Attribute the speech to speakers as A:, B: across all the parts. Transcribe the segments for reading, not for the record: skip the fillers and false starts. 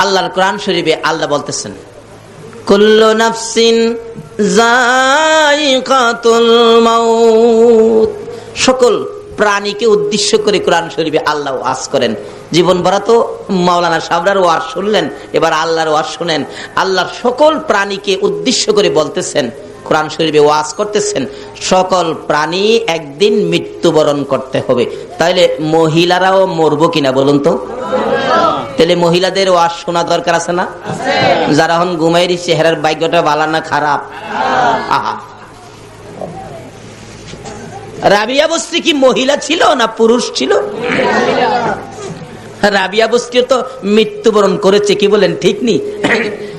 A: আল্লাহর কোরআন শরীফে আল্লাহ বলতেছেন, কুল্লু নাফসিন যায়িকাতুল মাউত। সকল প্রাণীকে উদ্দেশ্য করে কোরআন শরীফে আল্লাহ ওয়াজ করেন। জীবন ভরা তো মাওলানা সাহেবরার ওয়াজ শুনলেন, এবার আল্লাহর ওয়াজ শুনেন। আল্লাহর সকল প্রাণীকে উদ্দেশ্য করে বলতেছেন, কোরআন শরীফে ওয়াজ করতেছেন, সকল প্রাণী একদিন মৃত্যুবরণ করতে হবে। তাইলে মহিলারাও মরবো কিনা বলুন তো? তাহলে মহিলাদের ওয়াজ শোনা দরকার আছে না? যারা হন ঘুমাইরি চেহারার ভাগ্যটা ভালো না খারাপ? আহা, রাবিয়া বস্তি কি মহিলা ছিল না পুরুষ ছিল? রাবিয়া বস্তি তো মৃত্যুবরণ করেছে, কি বলেন ঠিক নি?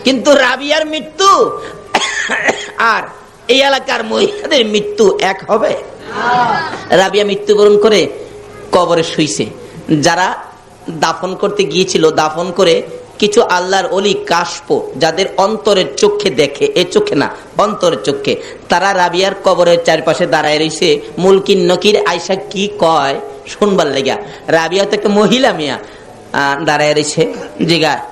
A: কিন্তু রাবিয়ার মৃত্যু আর এই এলাকার মহিলাদের মৃত্যু এক হবে? রাবিয়া মৃত্যুবরণ করে কবরে শুইছে। যারা দাফন করতে গিয়েছিল, দাফন করে কিছু আল্লাহর ওলি কাশফ, যাদের অন্তরের চোখে দেখে, এ চোখে না অন্তরের চোখে, তারা রাবিয়ার কবরের চারপাশে দাঁড়ায় রয়েছে। মুলকিন নকির আয়সা কি কয় শুনবার লেগা। রাবিয়া তো একটা মহিলা মিয়া, দাঁড়ায় রয়েছে। জিগায়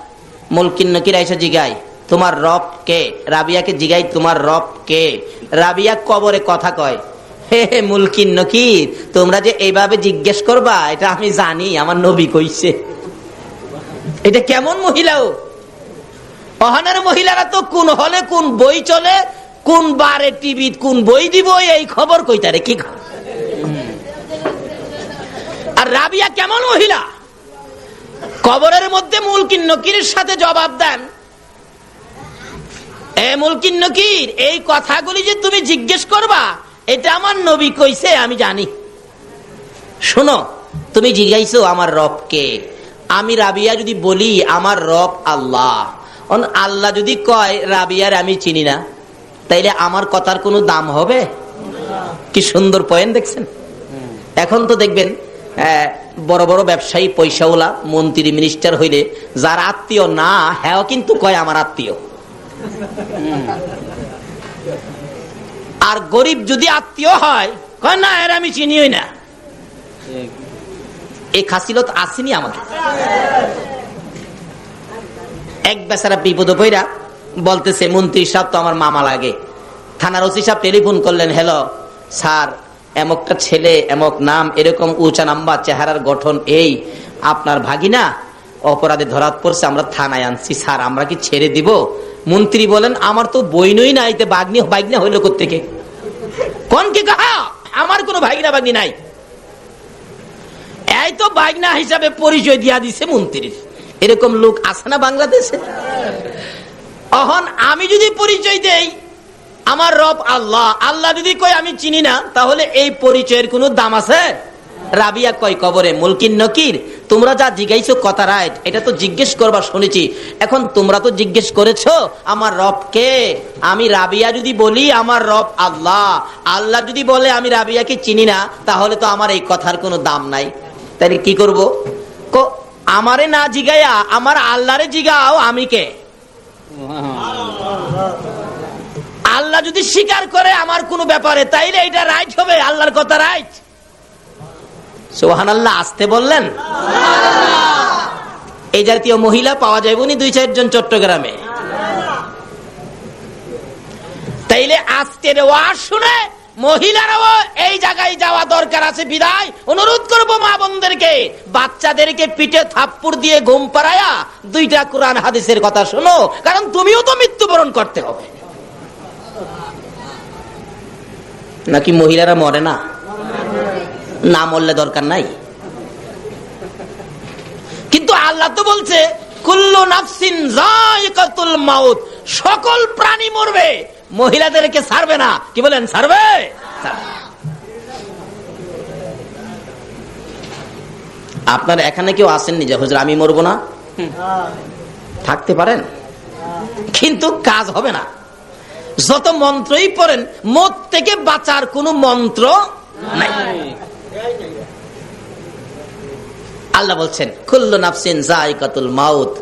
A: মুলকিন নকির আয়সা, জিগায় তোমার রব কে? রাবিয়াকে জিগাই তোমার রব কে? রাবিয়া কবরে কথা কয়, হে হে মুলকিন নকির, তোমরা যে এইভাবে জিজ্ঞেস করবা এটা আমি জানি, আমার নবী কইছে। এটা কেমন মহিলাও? অহানের মহিলারা তো কোন হলে কোন বই চলে, কোন বারে টিভি কোন বই দিব এই খবর কইতারে কি। আর রাবিয়া কেমন মহিলা? কবরের মধ্যে মুলকিন নকিরের সাথে জবাব দেন, এ মুলকিন নকির, এই কথাগুলি যে তুমি জিজ্ঞেস করবা এটা আমার নবী কইছে আমি জানি। শোনো, তুমি জিজ্ঞাইছো আমার রবকে, আমি রাবিয়া যদি বলি আমার রব আল্লাহ, আল্লাহ যদি কয় রাবিয়ার আমি চিনি না, তাইলে আমার কথার কোনো দাম হবে? কি সুন্দর পয়েন্ট দেখছেন। এখন তো দেখবেন বড় বড় ব্যবসায়ী, পয়সাওয়ালা, মন্ত্রী, মিনিস্টার হইলে যার আত্মীয় না হ্যাঁ কিন্তু কয় আমার আত্মীয়। আর গরিব যদি আত্মীয় হয় কয় না এর আমি চিনিই না। এই খাসিলত আসেনি আমাদের। এক বেচারা বিপদ পইরা বলতেছে, মন্ত্রী সাহেব তো আমার মামা লাগে। থানার ওসি সাহেব টেলিফোন করলেন, হ্যালো স্যার, এমকটা ছেলে, এমক নাম, এরকম উঁচা নাম্বার, চেহারার গঠন এই, আপনার ভাগিনা অপরাধে ধরাত পড়ছে, আমরা থানায় আনছি স্যার, আমরা কি ছেড়ে দিব? মন্ত্রী বলেন, আমার তো বইনই নাই, বাইগনা হইল কোত্থেকে? কোন কি কাহা? আমার কোনো ভাগিনা বাগনি নাই। এই তো বাইগনা হিসাবে পরিচয় দিয়া দিছে মন্ত্রীর। এরকম লোক আছে না বাংলাদেশে? অহন আমি যদি পরিচয় দেই আমার রব আল্লাহ, আল্লাহ যদি কই আমি চিনি না, তাহলে এই পরিচয়ের কোনো দাম আছে? রাবিয়া কয় কবরে, মুলকিন নকির, তোমরা যা জিজ্ঞাইছো কথা রাইট, এটা তো জিজ্ঞেস করবা শুনেছি। এখন তোমরা তো জিজ্ঞেস করেছো আমার রব কে, আমি রাবিয়া যদি বলি আমার রব আল্লাহ, আল্লাহ যদি বলে আমি রাবিয়াকে চিনি না, তাহলে তো আমার এই কথার কোনো দাম নাই। তাহলে কি করবো? আমারে না জিগাইয়া আমার আল্লাহরে জিগাও আমি কে। আল্লাহ যদি স্বীকার করে আমার কোন ব্যাপারে, তাইলে এটা রাইট হবে, আল্লাহর কথা রাইট। সুবহানাল্লাহ, আসতে বললেন। এই জাতীয় মহিলা পাওয়া যাবে নি 2-4 জন চট্টগ্রামে। তাইলে আজকের ওয়াজ শুনে মহিলারাও এই জায়গায় যাওয়া দরকার আছে। বিদায় অনুরোধ করব মা বোনদেরকে, বাচ্চাদেরকে পিঠে থাপ্পড় দিয়ে ঘুম পাড়ায়া 2টা কোরআন হাদিসের কথা শোনো, কারণ তুমিও তো মৃত্যুবরণ করতে হবে। নাকি মহিলারা মরে না? না মরলে দরকার নাই। কিন্তু আল্লাহ তো বলছে কুল্লু নাফসিন যায়িকাতুল মাউত, সকল প্রাণী মরবে, মহিলাদেরকে ছাড়বে না। কি বলেন? ছাড়বে। আপনার এখানে কেউ আসেননি যে হুজুর আমি মরবো না? থাকতে পারেন, কিন্তু কাজ হবে না। যত মন্ত্রই পড়েন, মত থেকে বাঁচার কোন মন্ত্র নাই। আল্লাহ বলছেন কুল্লু নাফসিন যায়িকাতুল মাউত,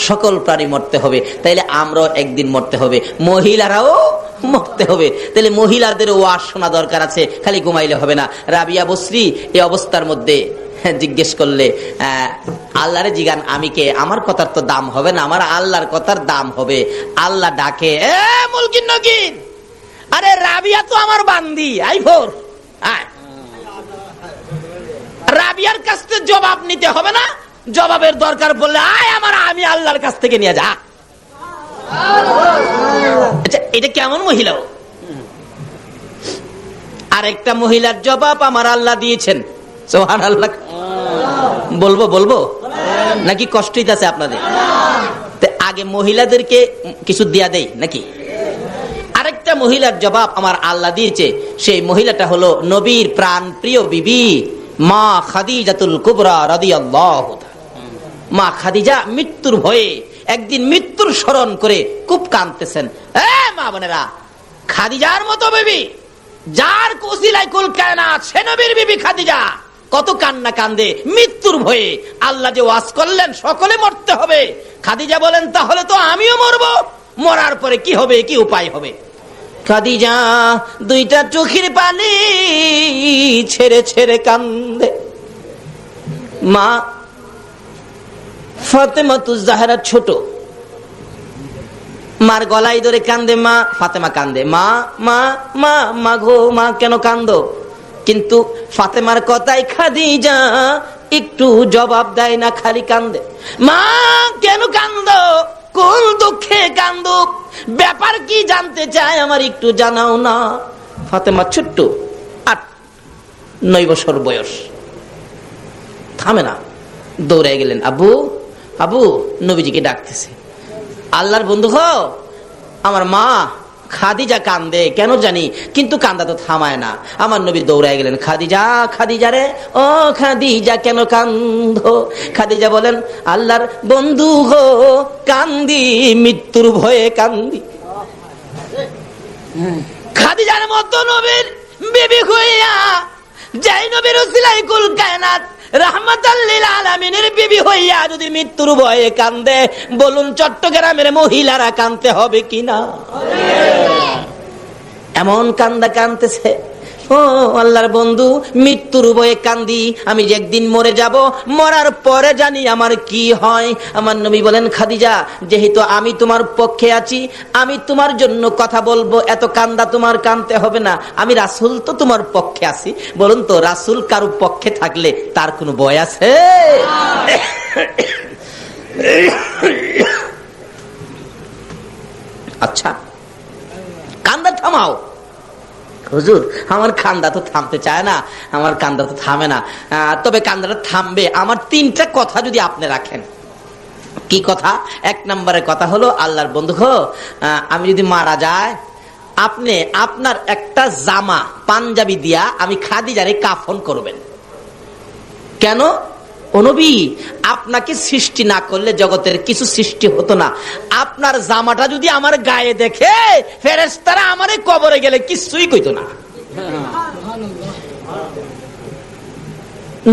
A: সকল প্রাণী মরতে হবে। তাইলে আমরাও একদিন মরতে হবে, মহিলারাও মরতে হবে। তাহলে মহিলাদের ওয়াজ শোনা দরকার আছে, খালি ঘুমাইলে হবে না। রাবিয়া বসরি এই অবস্থার মধ্যে জিজ্ঞেস করলে আল্লাহরে জিগান আমি কে, আমার কথার তো দাম হবে না, আমার আল্লাহর কথার দাম হবে। আল্লাহ ডাকে, এ মুলকিন নকির, আরে রাবিয়া তো আমার বান্দি, আই ভোর রাবিয়ার কাছ থেকে জবাব নিতে হবে না, জবাবের দরকার পড়লে আয় আমার, আমি আল্লাহর কাছ থেকে নিয়ে যা। আচ্ছা, এটা কেমন মহিলা? আরেকটা মহিলার জবাব আমার আল্লাহ দিয়েছেন, সুবহানাল্লাহ। বলবো বলবো নাকি কষ্ট হইতেছে আপনাদের? আগে মহিলাদেরকে কিছু দিয়া দেই নাকি? আরেকটা মহিলার জবাব আমার আল্লাহ দিয়েছে, সেই মহিলাটা হলো নবীর প্রাণ প্রিয় বিবি মা খাদিজাতুল কুবরা রাদিয়াল্লাহু তাআলা। মা খাদিজা মৃত্যুর ভয়ে একদিন মৃত্যুর স্মরণ করে খুব কাঁদতেছেন। মা বোনেরা, খাদিজার মতো বিবি, যার ওসিলায় কুল কায়নাত, সে নবীর বিবি খাদিজা কত কান্না কান্দে মৃত্যুর ভয়ে। আল্লাহ যে ওয়াজ করলেন সকলে মরতে হবে, খাদিজা বলেন তাহলে তো আমিও মরবো, মরার পরে কি হবে, কি উপায় হবে? খাদিজা দুইটা চোখের পানি ছেড়ে ছেড়ে কান্দে। মা ফাতেমাতুজ জাহরা ছোট, মার গলায় ধরে কান্দে মা। ফাতেমা কান্দে, মা মা মা মা গো মা কেন কান্দো? কিন্তু ফাতেমার কথাই খাদিজা একটু জবাব দেয় না, খালি কান্দে। মা কেন কান্দো? কোন দুঃখে কান্দো? ব্যাপার কি জানতে চায়, আমার একটু জানাও না। ফাতেমা ছোট্ট, 8-9 বছর বয়স, থামে না, দৌড়ে গেলেন। আবু আবু, নবীজিকে ডাকতেছে। আল্লাহর বন্ধু হো, আমার মা খাদিজা কান্দে কেন জানি, কিন্তু কান্দা তো থামায় না। আমার নবী দৌড়ায় গেলেন, খাদিজা খাদিজা রে, ও খাদিজা কেন কান্দো? খাদিজা বলেন, আল্লাহর বন্ধু হো কান্দি, মৃত্যুর ভয়ে কান্দি। খাদিজার মতো নবীর বিবি হইয়া, যাই নবীর ওসিলায় কুল কায়নাত রাহমাতাল লিল আলামিনের বিবি হইয়া যদি মৃত্যুর ভয়ে কান্দে, বলুন চট্টগ্রামের মহিলারা কান্দতে হবে কিনা? এমন কান্দা কান্দতেছে, ও আল্লাহর বন্ধু মৃত্যুর ভয়ে কান্দি, আমি যে একদিন মরে যাব, মরার পরে জানি আমার কি হয়। আমার নবী বলেন, খাদিজা যেহেতু আমি তোমার পক্ষে আছি, আমি তোমার জন্য কথা বলবো, এত কান্দা তোমার কান্দতে হবে না, আমি রাসূল তো তোমার পক্ষে আছি। বলুন তো, রাসূল কারো পক্ষে থাকলে তার কোনো ভয় আছে? আচ্ছা, কান্দা থামাও। হুজুর আমার কান্দা তো থামতে চায় না, আমার কান্দা তো থামে না, তবে কান্দাটা থামবে আমার 3টা কথা যদি আপনি রাখেন। কি কথা? 1 নম্বরের কথা হলো, আল্লাহর বন্ধু হো, আমি যদি মারা যায়, আপনি আপনার একটা জামা পাঞ্জাবি দিয়া আমি খাদিজারে কাফন করবেন। কেন? ও নবী, আপনাকে সৃষ্টি না করলে জগতের কিছু সৃষ্টি হতো না। আপনার জামাটা যদি আমার গায়ে দেখে, ফেরেশতারা আমারে কবরে গেলে কিছুই কইতো না।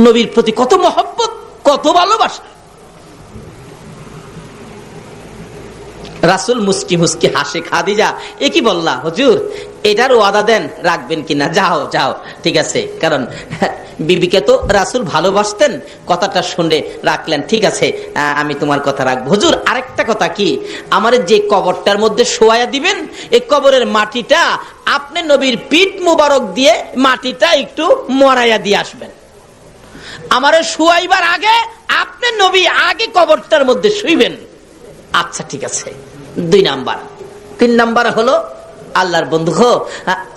A: নবীর প্রতি কত মহব্বত, কত ভালোবাসা। রাসূল মুস্কি মুস্কি হাসে। খাদিজা এ কি বললা হুজুর, এটার ওয়াদা দেন রাখবেন কিনা? যাও যাও, ঠিক আছে, কারণ বিবিকে তো রাসূল ভালোবাসতেন, কথাটা শুনে রাখলেন। ঠিক আছে, আমি তোমার কথা রাখবো। হুজুর আরেকটা কথা, কি আমার যে কবরটার মধ্যে শোয়া দিবেন, এই কবরের মাটিটা আপনি নবীর পিঠ মুবারক দিয়ে মাটিটা একটু মরাইয়া দিয়ে আসবেন। আমারে শুয়াইবার আগে আপনি নবী আগে কবরটার মধ্যে শুইবেন। আচ্ছা ঠিক আছে। 2 নাম্বার। 3 নাম্বার হলো, আল্লাহর বন্ধু হো,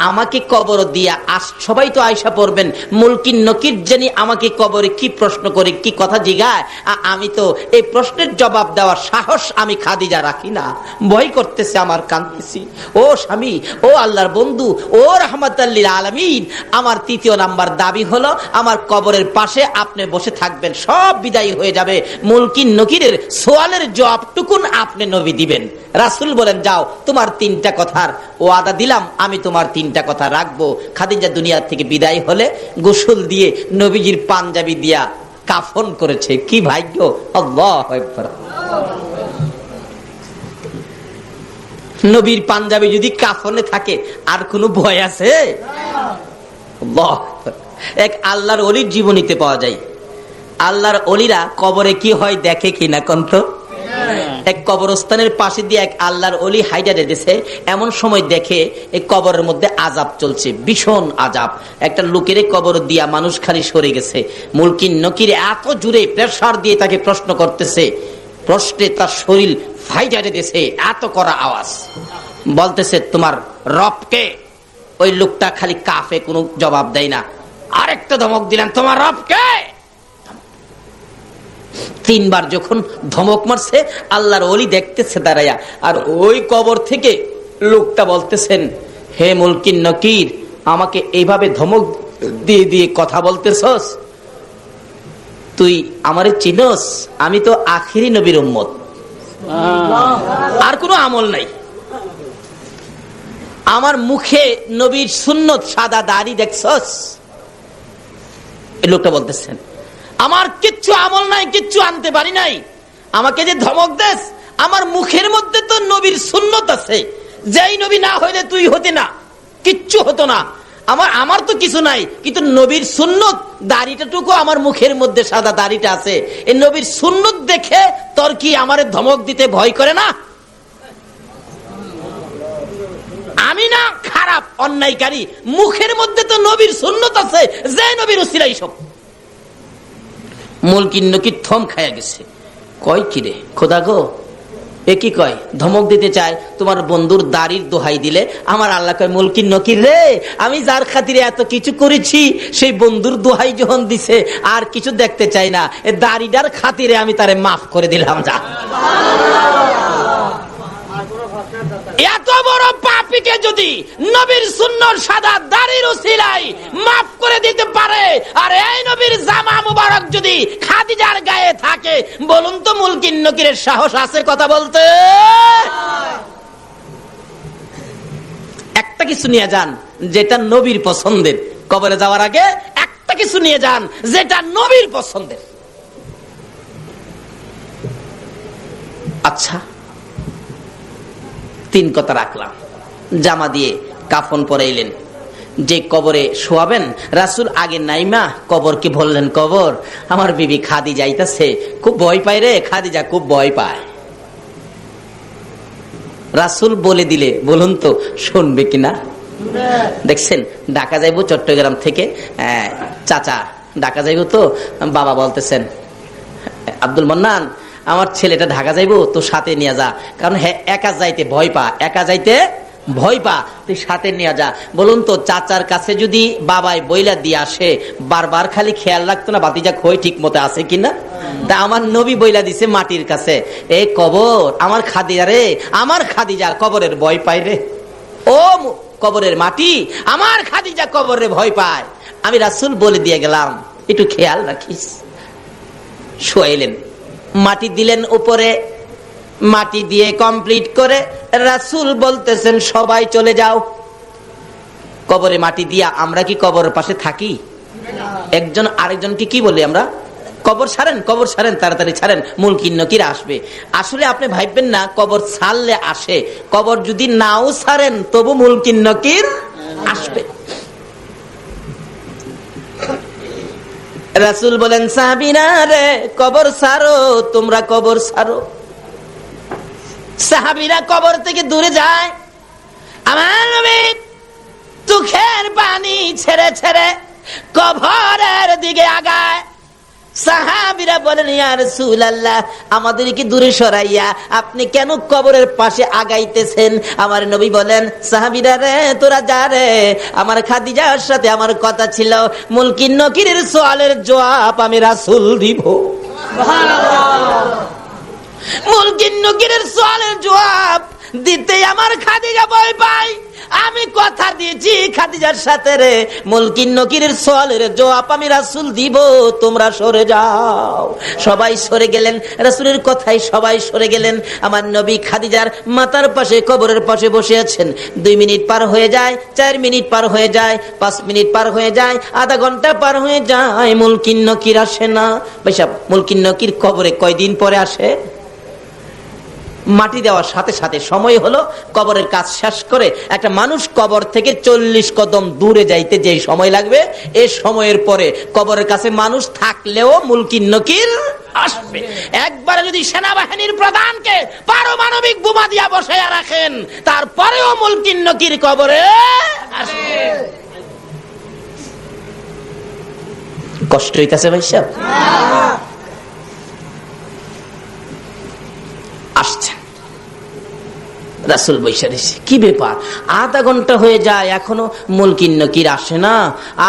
A: আমাকে কবর দিয়া সবাই তো আয়সা পড়বেন, মুলকিন নকির জানি আমাকে কবরে কি প্রশ্ন করে, কি কথা জিগায়, আমি তো এই প্রশ্নের জবাব দেওয়ার সাহস আমি খাদিজা রাখি না, ভয় করতেছে আমার, কাঁদতেছি। ও স্বামী, ও আল্লাহর বন্ধু, ও রাহমাতাল লিল আলামিন, আমার 3য় নাম্বার দাবি হলো, আমার কবরের পাশে আপনি বসে থাকবেন, সব বিদায় হয়ে যাবে, মুলকিন নকিরের সোয়ালের জবাবটুকুন আপনি নবী দিবেন। রাসূল বলেন, যাও, তোমার 3টা কথার ওয়াদা দিলাম, আমি তোমার 3টা কথা রাখবো। খাদিজা দুনিয়া থেকে বিদায় হলে গোসল দিয়ে নবীজির পাঞ্জাবি দিয়া কাফন করেছে। কি ভাগ্য! আল্লাহু আকবার। নবীর পাঞ্জাবি যদি কাফনে থাকে আর কোনো ভয় আছে? আল্লাহু আকবার। এক আল্লাহর ওলির জীবনীতে পাওয়া যায়, আল্লাহর ওলিরা কবরে কি হয় দেখে কিনা কন্ত? এক কবরস্থানের পাশে দিয়ে এক আল্লাহর ওলি হাইটা দিতেছে, এমন সময় দেখে এই কবরের মধ্যে আযাব চলছে, ভীষণ আযাব। একটা লোকের কবর দিয়া মানুষ খালি সরে গেছে। মুলকিন নকির এত জোরে প্রেসার দিয়ে তাকে প্রশ্ন করতেছে, প্রশ্নে তার শরীর ফাইটা দিতেছে, এত করা আওয়াজ। বলতেছে তোমার রবকে? ওই লোকটা খালি কাফে, কোনো জবাব দেয় না। আরেকটা ধমক দিলেন, তোমার রবকে? তিনবার যখন ধমক মারছে, আল্লাহর ওলি দেখতেছে দাঁড়ায়া, আর ওই কবর থেকে লোকটা বলতেছেন, হে মুলকিন নকির, আমাকে এইভাবে ধমক দিয়ে দিয়ে কথা বলতেছস? তুই আমারে চিনস? আমি তো আখিরি নবীর উম্মত, আর কোনো আমল নাই। আমার মুখে নবীর সুন্নত, সাদা দাড়ি দেখছস? এই লোকটা বলতেছেন, আমার কিচ্ছু আমল নাই, কিচ্ছু আনতে পারি নাই, আমাকে যে ধমক দেস, আমার মুখের মধ্যে তো নবীর সুন্নত আছে, যেই নবী না হইলে তুই হতে না, কিচ্ছু হতো না। আমার তো কিছু নাই, কিন্তু নবীর সুন্নত, দাড়িটাটুকু আমার মুখের মধ্যে সাদা দাড়িটা আছে, এই নবীর সুন্নত দেখে তোর কি আমারে ধমক দিতে ভয় করে না? আমি না খারাপ অন্যায়কারী, মুখের মধ্যে তো নবীর সুন্নত আছে, যে নবীর উসিলাই সব। মুলকিন নকির থম খায়া গেছে, কয় কিরে খোদা গো, এ কি কয়? ধমক দিতে চায়, তোমার বন্ধুর দাড়ির দোহাই দিলে আমার আল্লাহ কয়, মুলকিন নকির রে, আমি যার খাতিরে এত কিছু করেছি, সেই বন্ধুর দোহাই যখন দিছে আর কিছু দেখতে চাই না, এ দাড়িটার খাতিরে আমি তারে মাফ করে দিলাম। যা, এত বড় পাপীকে যদি নবীর সুন্নাত সাদা দাড়ির উসিলায় মাফ করে দিতে পারে, আর এই নবীর জামা মুবারক যদি খাদিজার গায়ে থাকে, বলুন তো মুলকিন নকিরের সাহস আছে কথা বলতে? একটা কিছু নিয়ে যান যেটা নবীর পছন্দের, কবরে যাওয়ার আগে একটা কিছু নিয়ে যান যেটা নবীর পছন্দের। আচ্ছা, তিন কথা রাখলাম। জামা দিয়ে কাফন পরাইলেন, যে কবরে শোয়াবেন, রাসূল আগে নাইমা কবরকে বললেন, কবর, আমার বিবি খাদিজা যাইতাছে, খুব ভয় পায় রে, খাদিজা খুব ভয় পায়। রাসূল বলে দিলে বলুন তো শুনবে কিনা? দেখছেন, ঢাকা যাইবো চট্টগ্রাম থেকে, চাচা ঢাকা যাইবো, তো বাবা বলতেছেন, আব্দুল মান্নান, আমার ছেলেটা ঢাকা যাইবো, তো সাথে নিয়ে যা, কারণ একা যাইতে ভয় পা, একা যাইতে ভয় পা, তুই সাথে নিয়ে যা। বলুন তো চাচার কাছে যদি বাবাই বইলা দিয়ে আসে, বারবার খালি খেয়াল রাখতো না বাতিজা খই ঠিক মতো আছে কিনা? তা আমার নবী বইলা দিছে মাটির কাছে, এ কবর, আমার খাদিজা রে, আমার খাদিজা কবরের ভয় পায় রে, ও কবরের মাটি, আমার খাদিজা কবরের ভয় পায়, আমি রাসূল বলে দিয়ে গেলাম, একটু খেয়াল রাখিস। শোয়াইলেন, মাটি দিলেন উপরে, মাটি দিয়ে কমপ্লিট করে রাসূল বলতেছেন, সবাই চলে যাও। কবরে মাটি দিয়া আমরা কি কবরের পাশে থাকি? একজন আরেকজনকে কি বলি আমরা? কবর ছাড়েন, কবর ছাড়েন, তাড়াতাড়ি ছাড়েন, মুলকিন নকির আসবে। আসলে আপনি ভাববেন না কবর ছাড়লে আসে, কবর যদি নাও ছাড়েন তবু মুলকিন নকির আসবে। রাসূল বলেন, সাহাবীরা রে, কবর ছাড়ো, তোমরা কবর ছাড়ো। সাহাবীরা কবর থেকে দূরে যায়, আমার নবী চোখের পানি ছেড়ে ছেড়ে কবরের দিকে আগায়। সাহাবীরা বলেন, ইয়া রাসূলুল্লাহ, আমাদেরকে দূরে সরাইয়া আপনি কেন কবরের পাশে আগাইতেছেন? আমার নবী বলেন, সাহাবীরা রে, তোরা যা রে, আমার খাদিজার সাথে আমার কথা ছিল, মুলকিন নকিরের সওয়ালের জবাব আমি রাসূল দিব। সুবহানাল্লাহ। মুলকিন নকিরের সওয়ালের জবাব দিতে আমার খাদিজা ভয় পায়। আমি কথা দিয়েছি খাদিজার সাথে রে, মুলকিন নকিরের সওয়ালের জবাব আমি রাসূল দিব, তোমরা সরে যাও। সবাই সরে গেলেন, রাসূলের কথাই সবাই সরে গেলেন। আমার নবী খাদিজার মাথার পাশে কবরের পাশে বসে আছেন। 2 মিনিট পার হয়ে যায়, 4 মিনিট পার হয়ে যায়, 5 মিনিট পার হয়ে যায়, আধা ঘন্টা পার হয়ে যায়, মুলকিন নকির আসে না। ভাইসাব, মুলকিন নকির কবরে কয়দিন পরে আসে? মাটি দেওয়ার সাথে সাথে সময় হলো, কবরের কাজ শেষ করে একটা মানুষ কবর থেকে 40 কদম দূরে যাইতে যে সময় লাগবে, এই সময়ের পরে কবরের কাছে মানুষ থাকলেও মুনকির নকির আসবে। একবারে যদি সেনাবাহিনীর প্রধানকে পারমাণবিক বোমা দিয়া বসাইয়া রাখেন, তারপরেও মুনকির নকির কবরে আসবে। কষ্ট হইতেছে ভাই সাহেব? আসছেন রাসূল বৈশা রয়েছে, কি ব্যাপার আধা ঘন্টা হয়ে যায় এখনো মুনকির নকির আসে না,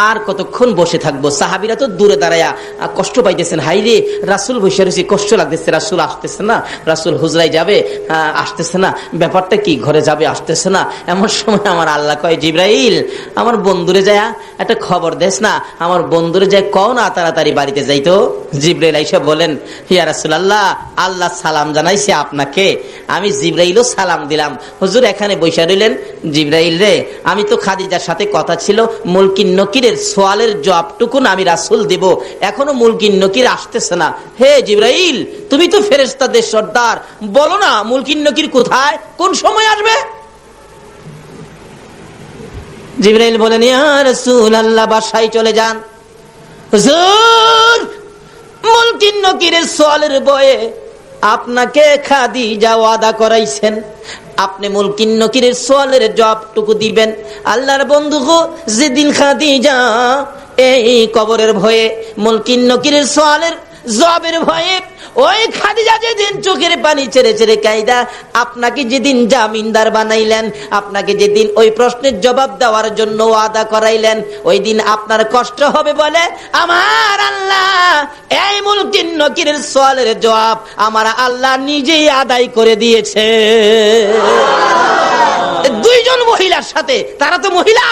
A: আর কতক্ষণ বসে থাকবো? সাহাবীরা তো দূরে দাঁড়ায়া কষ্ট পাইতেছেন, হাই রে রাসূল বৈশা রয়েছে, কষ্ট লাগতেছে, রাসূল আসতেছে না, রাসূল হুজরায় যাবে আসতেছে না, ব্যাপারটা কি, ঘরে যাবে আসতেছে না। এমন সময় আমার আল্লাহ কয়, জিবরাইল আমার বন্ধুরে যায় একটা খবর দেস না, আমার বন্ধুরে যায় কও না তাড়াতাড়ি বাড়িতে যাইতো। জিবরাইল আইসা বলেন, ইয়া রাসূলুল্লাহ আল্লাহ সালাম জানাইছে আপনাকে, আমি জিবরাইলও সালাম দিলাম। হুজুর এখানে বৈশা রইলেন। জিবরাইল রে, আমি তো খাদিজার সাথে কথা ছিল মুনকির নকিরের সওয়ালের জবাবটুকুন আমি রাসূল দেব, এখনো মুনকির নকির আসতেছে না। হে জিবরাইল, তুমি তো ফেরেশতাদের সর্দার, বলো না মুনকির নকির কোথায়, কোন সময় আসবে? জিবরাইল বলেন, ইয়া রাসূলুল্লাহ বাসায় চলে যান। হুজুর মুনকির নকিরের সওয়ালের বয়ে আপনাকে খাদিজা ওয়াদা করাইছেন, আপনি মুনকির নকিরের সওয়ালের জবাবটুকু দিবেন। আল্লাহর বন্ধু গো, যেদিন খাদিজা এই কবরের ভয়ে মুনকির নকিরের সওয়ালের জবাবের ভয়ে ওই খাদিজা যেদিন চোখের পানি ছেড়ে ছেড়ে কাইদা আপনাকে যেদিন জামিনদার বানাইলেন, আপনাকে যেদিন ওই প্রশ্নের জবাব দেওয়ার জন্য ওয়াদা করাইলেন, ওই দিন আপনার কষ্ট হবে বলে আমার আল্লাহ এই মুনকির নকিরের সওয়ালের জবাব আমার আল্লাহ নিজেই আদায় করে দিয়েছে। দুইজন মহিলার সাথে, তারা তো মহিলা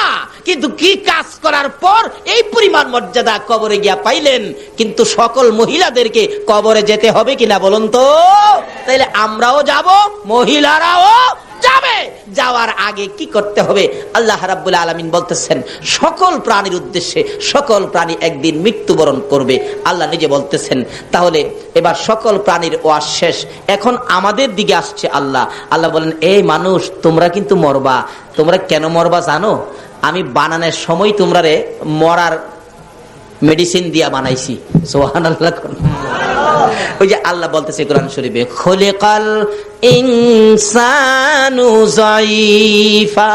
A: কিন্তু কি কাজ করার পর এই পরিমাণ মর্যাদা কবরে গিয়া পাইলেন। কিন্তু সকল মহিলাদেরকে কবরে যেতে হবে কিনা বলুন তো? তাইলে আমরাও যাব, মহিলারাও যাবে। যাওয়ার আগে কি করতে হবে? আল্লাহ রাব্বুল আলামিন বলতেছেন সকল প্রাণীর উদ্দেশ্যে, সকল প্রাণী একদিন মৃত্যুবরণ করবে। আল্লাহ নিজে বলতেছেন, তাহলে এবার সকল প্রাণীর ওয়াজ শেষ, এখন আমাদের দিকে আসছে আল্লাহ। আল্লাহ বলেন, এই মানুষ তোমরা কিন্তু মরবা। তোমরা কেন মরবা জানো? আমি বানানোর সময় তোমরা রে মরার মেডিসিন দিয়া বানাইছি। সুবহানাল্লাহ। ওই যে আল্লাহ বলতেছে কোরআন শরীফে, খলিকাল ইনসানু যায়ীফা,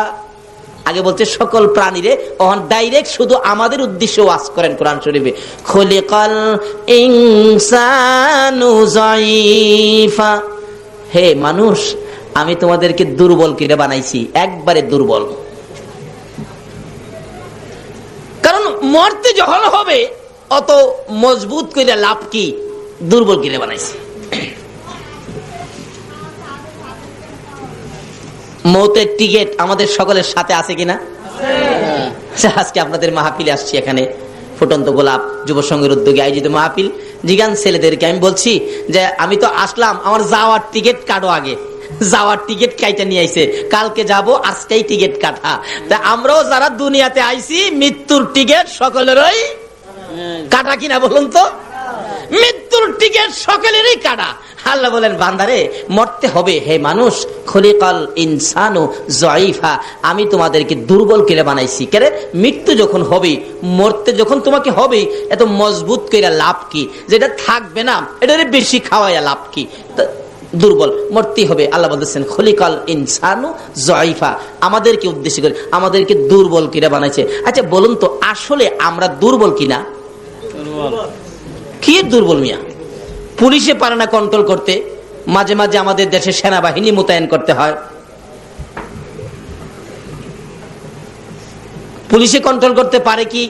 A: আগে বলছে সকল প্রাণীরে, ওখান ডাইরেক্ট শুধু আমাদের উদ্দেশ্যে ওয়াজ করেন কোরআন শরীফে, খলিকাল ইনসানু যায়ীফা, হে মানুষ আমি তোমাদেরকে দুর্বল করে বানাইছি, একবারে দুর্বল। কারণ মরতে যখন হবে অত মজবুত করে লাভ কি, দুর্বল করে বানাইছি। মৌতের টিকেট আমাদের সকলের সাথে আছে কিনা? আজকে আপনাদের মাহফিলে আসছি, এখানে ফুটন্ত গোলাপ যুব সংঘের উদ্যোগে আয়োজিত মাহফিল। জিগান ছেলেদেরকে আমি বলছি যে আমি তো আসলাম, আমার যাওয়ার টিকিট কাটো, আগে যাওয়ার টিকিট কাইটা নিয়ে আইছে, কালকে যাব, আজকেই টিকিট কাটা। তা আমরাও যারা দুনিয়াতে আইছি মৃত্যুর টিকিট সকলেরই কাটা কিনা বলুন তো? মৃত্যুর টিকিট সকলেরই কাটা। আল্লাহ বলেন, বান্দারে মরতে হবে। হে মানুষ, খলিকাল ইনসানু যায়ীফা, আমি তোমাদেরকে দুর্বল করে বানাইছি। কেন? মৃত্যু যখন হবে, মরতে যখন তোমাকে হবে, এত মজবুত করে লাভ কি? যেটা থাকবে না এটারে বেশি খাওয়াইয়া লাভ কি? দুর্বল, মরতেই হবে। আল্লাহ বলতেছেন খলিকাল ইনসানু যায়ীফা, আমাদেরকে উদ্দেশ্য করে আমাদেরকে দুর্বল করে বানাইছে। আচ্ছা বলুন তো, আসলে আমরা দুর্বল কিনা? কি দুর্বল মিয়া? পুলিশে পারে না কন্ট্রোল করতে, মাঝে মাঝে আমাদের দেশে সেনাবাহিনী মোতায়েন করতে হয়। পুলিশে কন্ট্রোল করতে পারে কি?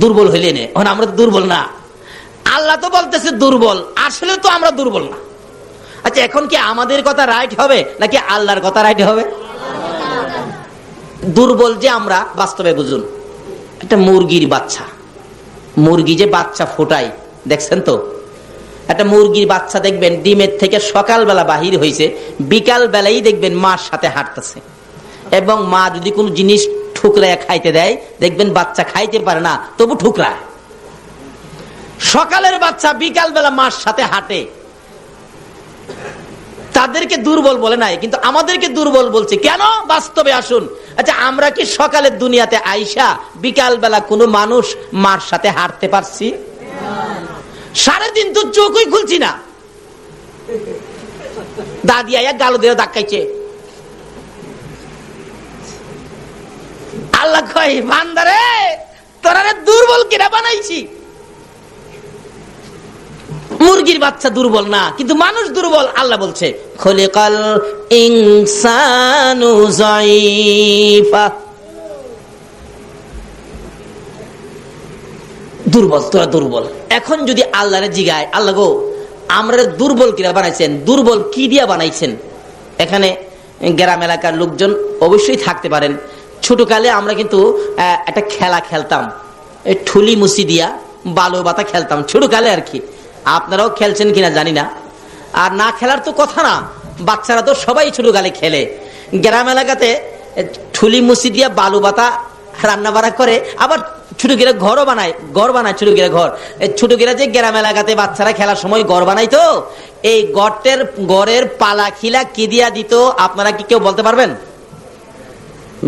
A: দুর্বল হইলে নে, আমরা তো দুর্বল না। আল্লাহ তো বলতেছে দুর্বল, আসলে তো আমরা দুর্বল না। আচ্ছা এখন কি আমাদের কথা রাইট হবে নাকি আল্লাহর কথা রাইট হবে? দুর্বল যে আমরা, বাস্তবে বুঝুন, একটা মুরগির বাচ্চা, মুরগি যে বাচ্চা ফোটায় দেখছেন তো? একটা মুরগির বাচ্চা দেখবেন ডিমের থেকে সকালবেলা বাহির হয়েছে, বিকাল বেলায় দেখবেন মার সাথে হাঁটতেছে, এবং মা যদি কোনো জিনিস ঠুকরায় খাইতে দেয় দেখবেন বাচ্চা খাইতে পারে না, তবু ঠুকরায়। সকালের বাচ্চা বিকাল বেলা মার সাথে হাঁটে, তাদের তাদেরকে দুর্বল বলে নাই, কিন্তু আমাদেরকে দুর্বল বলছে কেন? বাস্তবে আসুন। আচ্ছা, আমরা কি সকালের দুনিয়াতে আইসা বিকাল বেলা কোনো মানুষ মার সাথে হাঁটতে পারছি? 3.5 তো চোখই খুলছি না। দাদি আয়া গালো দিয়ে ধাক্কাইছে। আল্লাহ কয়, বান্দারে তোরা দুর্বল কিনা বানাইছি। মুরগির বাচ্চা দুর্বল না, কিন্তু মানুষ দুর্বল। আল্লাহ বলছে খলিকাল ইনসানু যায়ীফা, দুর্বল, তোরা দুর্বল। এখন যদি আল্লাহরে জিগায়, আল্লাহ গো আমরা দুর্বল কিনা বানাইছেন, দুর্বল কি দিয়া বানাইছেন? এখানে গ্রাম এলাকার লোকজন অবশ্যই থাকতে পারেন। ছোটকালে আমরা কিন্তু একটা খেলা খেলতাম, এই ঠুলি মুসি দিয়া বালু বাতা খেলতাম ছোটকালে আর কি। আপনারাও খেলছেন কিনা জানি না। আর না খেলার তো কথা না, বাচ্চারা তো সবাই ছোটকালে খেলে। গ্রাম এলাকাতে ঠুলি মুসি দিয়া বালু বাতা রান্না বাড়া করে, আবার ছোট গিরা ঘরও বানায়, ঘর বানায় ছোট গিরা ঘর। ছোট গিরা যে গ্রাম এলাকাতে বাচ্চারা খেলার সময় ঘর বানাই, তো এই গড়ের পালা খিলা কি দিয়া দিত? আপনারা কি কেউ বলতে পারবেন?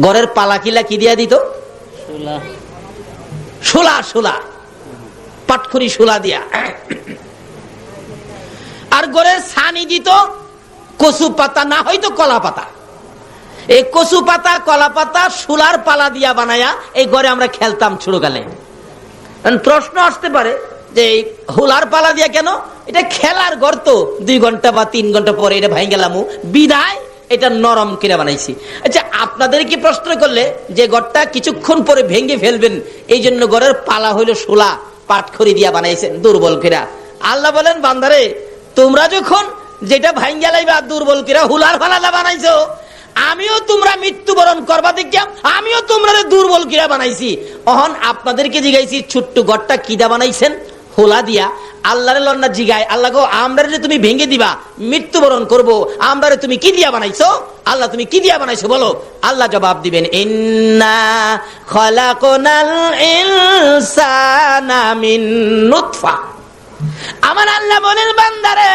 A: গড়ের পালা খিলা কি দিয়া দিত? শোলা, শোলা, পাটখড়ি শোলা দিয়া। আর গড়ের ছানি দিত কচু পাতা, না হয়তো কলা পাতা। এই কচু পাতা, কলা পাতা, শোলার পালা দিয়া বানায়া এই ঘরে আমরা খেলতাম ছোটকালে। প্রশ্ন আসতে পারে যে হোলার পালা দিয়া কেন? এটা খেলার ঘর, তো 2 ঘন্টা বা 3 ঘন্টা পরে এটা ভাঙে গেলাম, বিদায় এটা নরম কিনে বানাইছি। আচ্ছা, আপনাদের কি প্রশ্ন করলে যে ঘরটা কিছুক্ষণ পরে ভেঙে ফেলবেন, এই জন্য ঘরের পালা হইল শোলা, পাটখড়ি দিয়া বানাইছেন দুর্বল কিরা। আল্লাহ বলেন, বান্দারে তোমরা যখন যেটা ভাঙে লাইবা দুর্বল কিরা হুলার ফালাদা বানাইছো, আমিও তোমরা মৃত্যুবরণ করবা দেখিয়াম, আমিও তোমরা দুর্বল কিরা বানাইছি। অহন আপনাদেরকে জিগাইছি ছোট্ট ঘরটা কিদা বানাইছেন? হোলা দিয়া। আল্লাহরে লন্না জিগায়, আল্লাহ গো আমরা তুমি ভেঙে দিবা, মৃত্যুবরণ করবো, আমরা তুমি কি দিয়া বানাইছো? আল্লাহ তুমি কি দিয়া বানাইছো বলো? আল্লাহ জবাব দিবেন, ইন্না খলাকনাল ইনসানা মিন নুতফা। আমার আল্লাহ বলেন, বান্দারে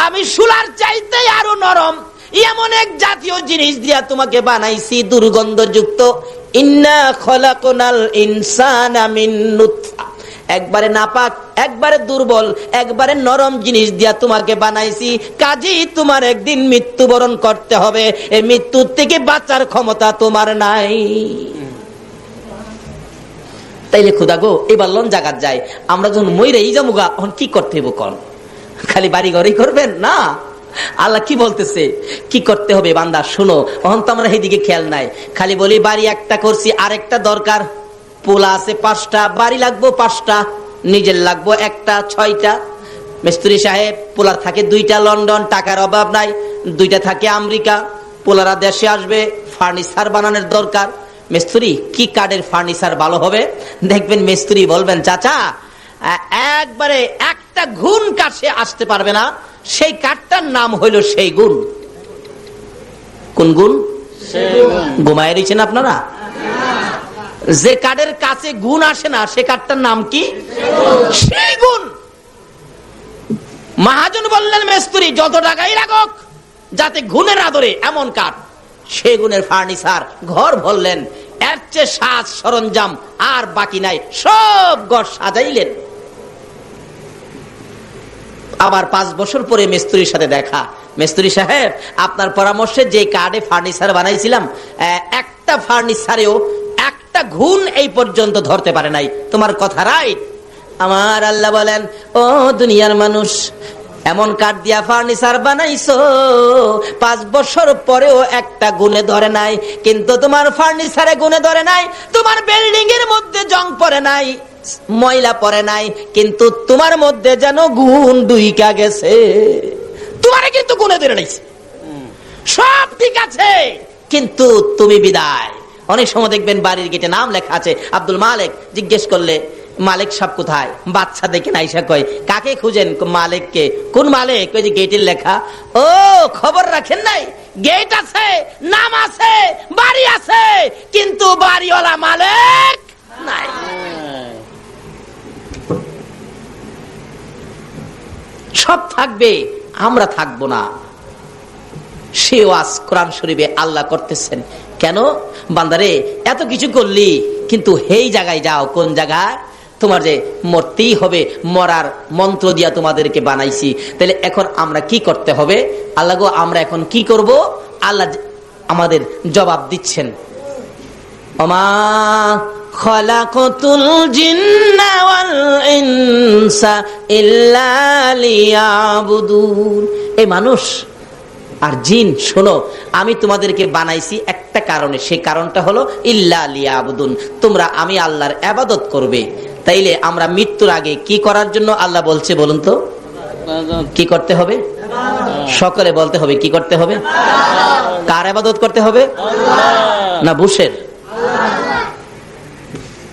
A: আমি শোলার চাইতে আরো নরম এমন এক জাতীয় জিনিস দিয়া তোমাকে বানাইছি, দুর্গন্ধযুক্ত। ইন্না খলাকনাল ইনসানা মিন নুতফা, একবারে নাপাক, একবারে দুর্বল, একবারে নরম জিনিস দিয়া তোমাকে বানাইছি। কাজেই তোমার একদিন মৃত্যুবরণ করতে হবে, এই মৃত্যুর থেকে বাঁচার ক্ষমতা তোমার নাই। তাইলে খুদা গো এবার লন জাগাত যায়, আমরা যখন মইরেই যামুগা তখন কি করতে হইব? কন খালি বাড়ি ঘরেই করবেন না? আল্লাহ কি বলতেছে, কি করতে হবে? বান্দা শুনো, তখন তো আমরা এইদিকে খেয়াল নাই, খালি বলি বাড়ি একটা করছি, আরেকটা দরকার। পোলা আছে 5টা, বাড়ি লাগবো 5টা, নিজের লাগবো 1টা, 6টা। মিস্ত্রি সাহেব পোলার থাকে 2টা লন্ডন, টাকার অভাব নাই, 2টা থাকে আমেরিকা। পোলারা দেশে আসবে, ফার্নিচার বানানোর দরকার। মিস্ত্রি কি কাঠের ফার্নিচার ভালো হবে? দেখবেন মিস্ত্রি বলবেন, চাচা একবারে একটা গুণ কাছে আসতে পারবে না, সেই কাঠটার নাম হইল সেই গুণ। কোন গুণ? ঘুমায় রয়েছেন আপনারা? যে কাঠের কাছে গুণ আসে না, সে কাঠটার নাম কি? সেই গুণ। মহাজন বললেন, মিস্ত্রি যত টাকাই লাগুক যাতে গুণের আদরে এমন কাঠ, সে গুণের ফার্নিচার ঘর ভরলেন। এর চেয়ে সাজ সরঞ্জাম আর বাকি নাই, সব ঘর সাজাইলেন। আবার 5 বছর পরে মিস্ত্রির সাথে দেখা, মিস্ত্রি সাহেব আপনার পরামর্শে যে কাঠে ফার্নিচার বানাইছিলাম, একটা ফার্নিচারেও একটা ঘুণ এই পর্যন্ত ধরতে পারে নাই। তোমার কথা রাইট। আমার আল্লাহ বলেন, ও দুনিয়ার মানুষ, এমন কাঠ দিয়া ফার্নিচার বানাইছো 5 বছর পরেও একটা গুণে ধরে নাই। কিন্তু তোমার ফার্নিচারে গুণে ধরে নাই, তোমার বিল্ডিং এর মধ্যে জং পড়ে নাই, ময়লা পড়ে নাই, কিন্তু তোমার মধ্যে যেন গুণ ঢুইকা গেছে। তোমারে কিন্তু গুণে ধরে নাইছে, সব ঠিক আছে, কিন্তু তুমি বিদায়। অনেক সময় দেখবেন বাড়ির গেটে নাম লেখা আছে আব্দুল মালিক, জিজ্ঞেস করলে মালিক সাহেব কোথায়? বাচ্চা দেখে নাইসা কয়, কাকে খুঁজেন? মালিককে। কোন মালিক? ওই যে গেটের লেখা। ও খবর রাখেন নাই? গেট আছে, নাম আছে, বাড়ি আছে, কিন্তু বাড়িওয়ালা মালিক নাই। সব থাকবে, আমরা থাকবো না। সে ওয়াজ কোরআন শরীফে আল্লাহ করতেছেন। কেন বান্দারে এত কিছু করলি, কিন্তু এই জায়গায় যাও, কোন জায়গায়? তোমার যে মরতেই হবে, মরার মন্ত্র দিয়া তোমাদেরকে বানাইছি। তাহলে এখন আমরা কি করতে হবে? আল্লাহ গো, আমরা এখন কি করব? আল্লাহ আমাদের জবাব দিচ্ছেন, ওমা খালাকাতুল জিন্না ওয়াল ইনসা ইল্লা লিয়াবুদুন। এই মানুষ আর জিন, শোনো, আমি তোমাদেরকে বানাইছি একটা কারণে, সেই কারণটা হলো ইল্লা লিয়াবুদুন, তোমরা আমি আল্লাহর ইবাদত করবে। তাইলে আমরা মৃত্যুর আগে কি করার জন্য আল্লাহ বলছে বলুন তো? কি করতে হবে? সকলে বলতে হবে, কি করতে হবে? কার ইবাদত করতে হবে? না বুশের,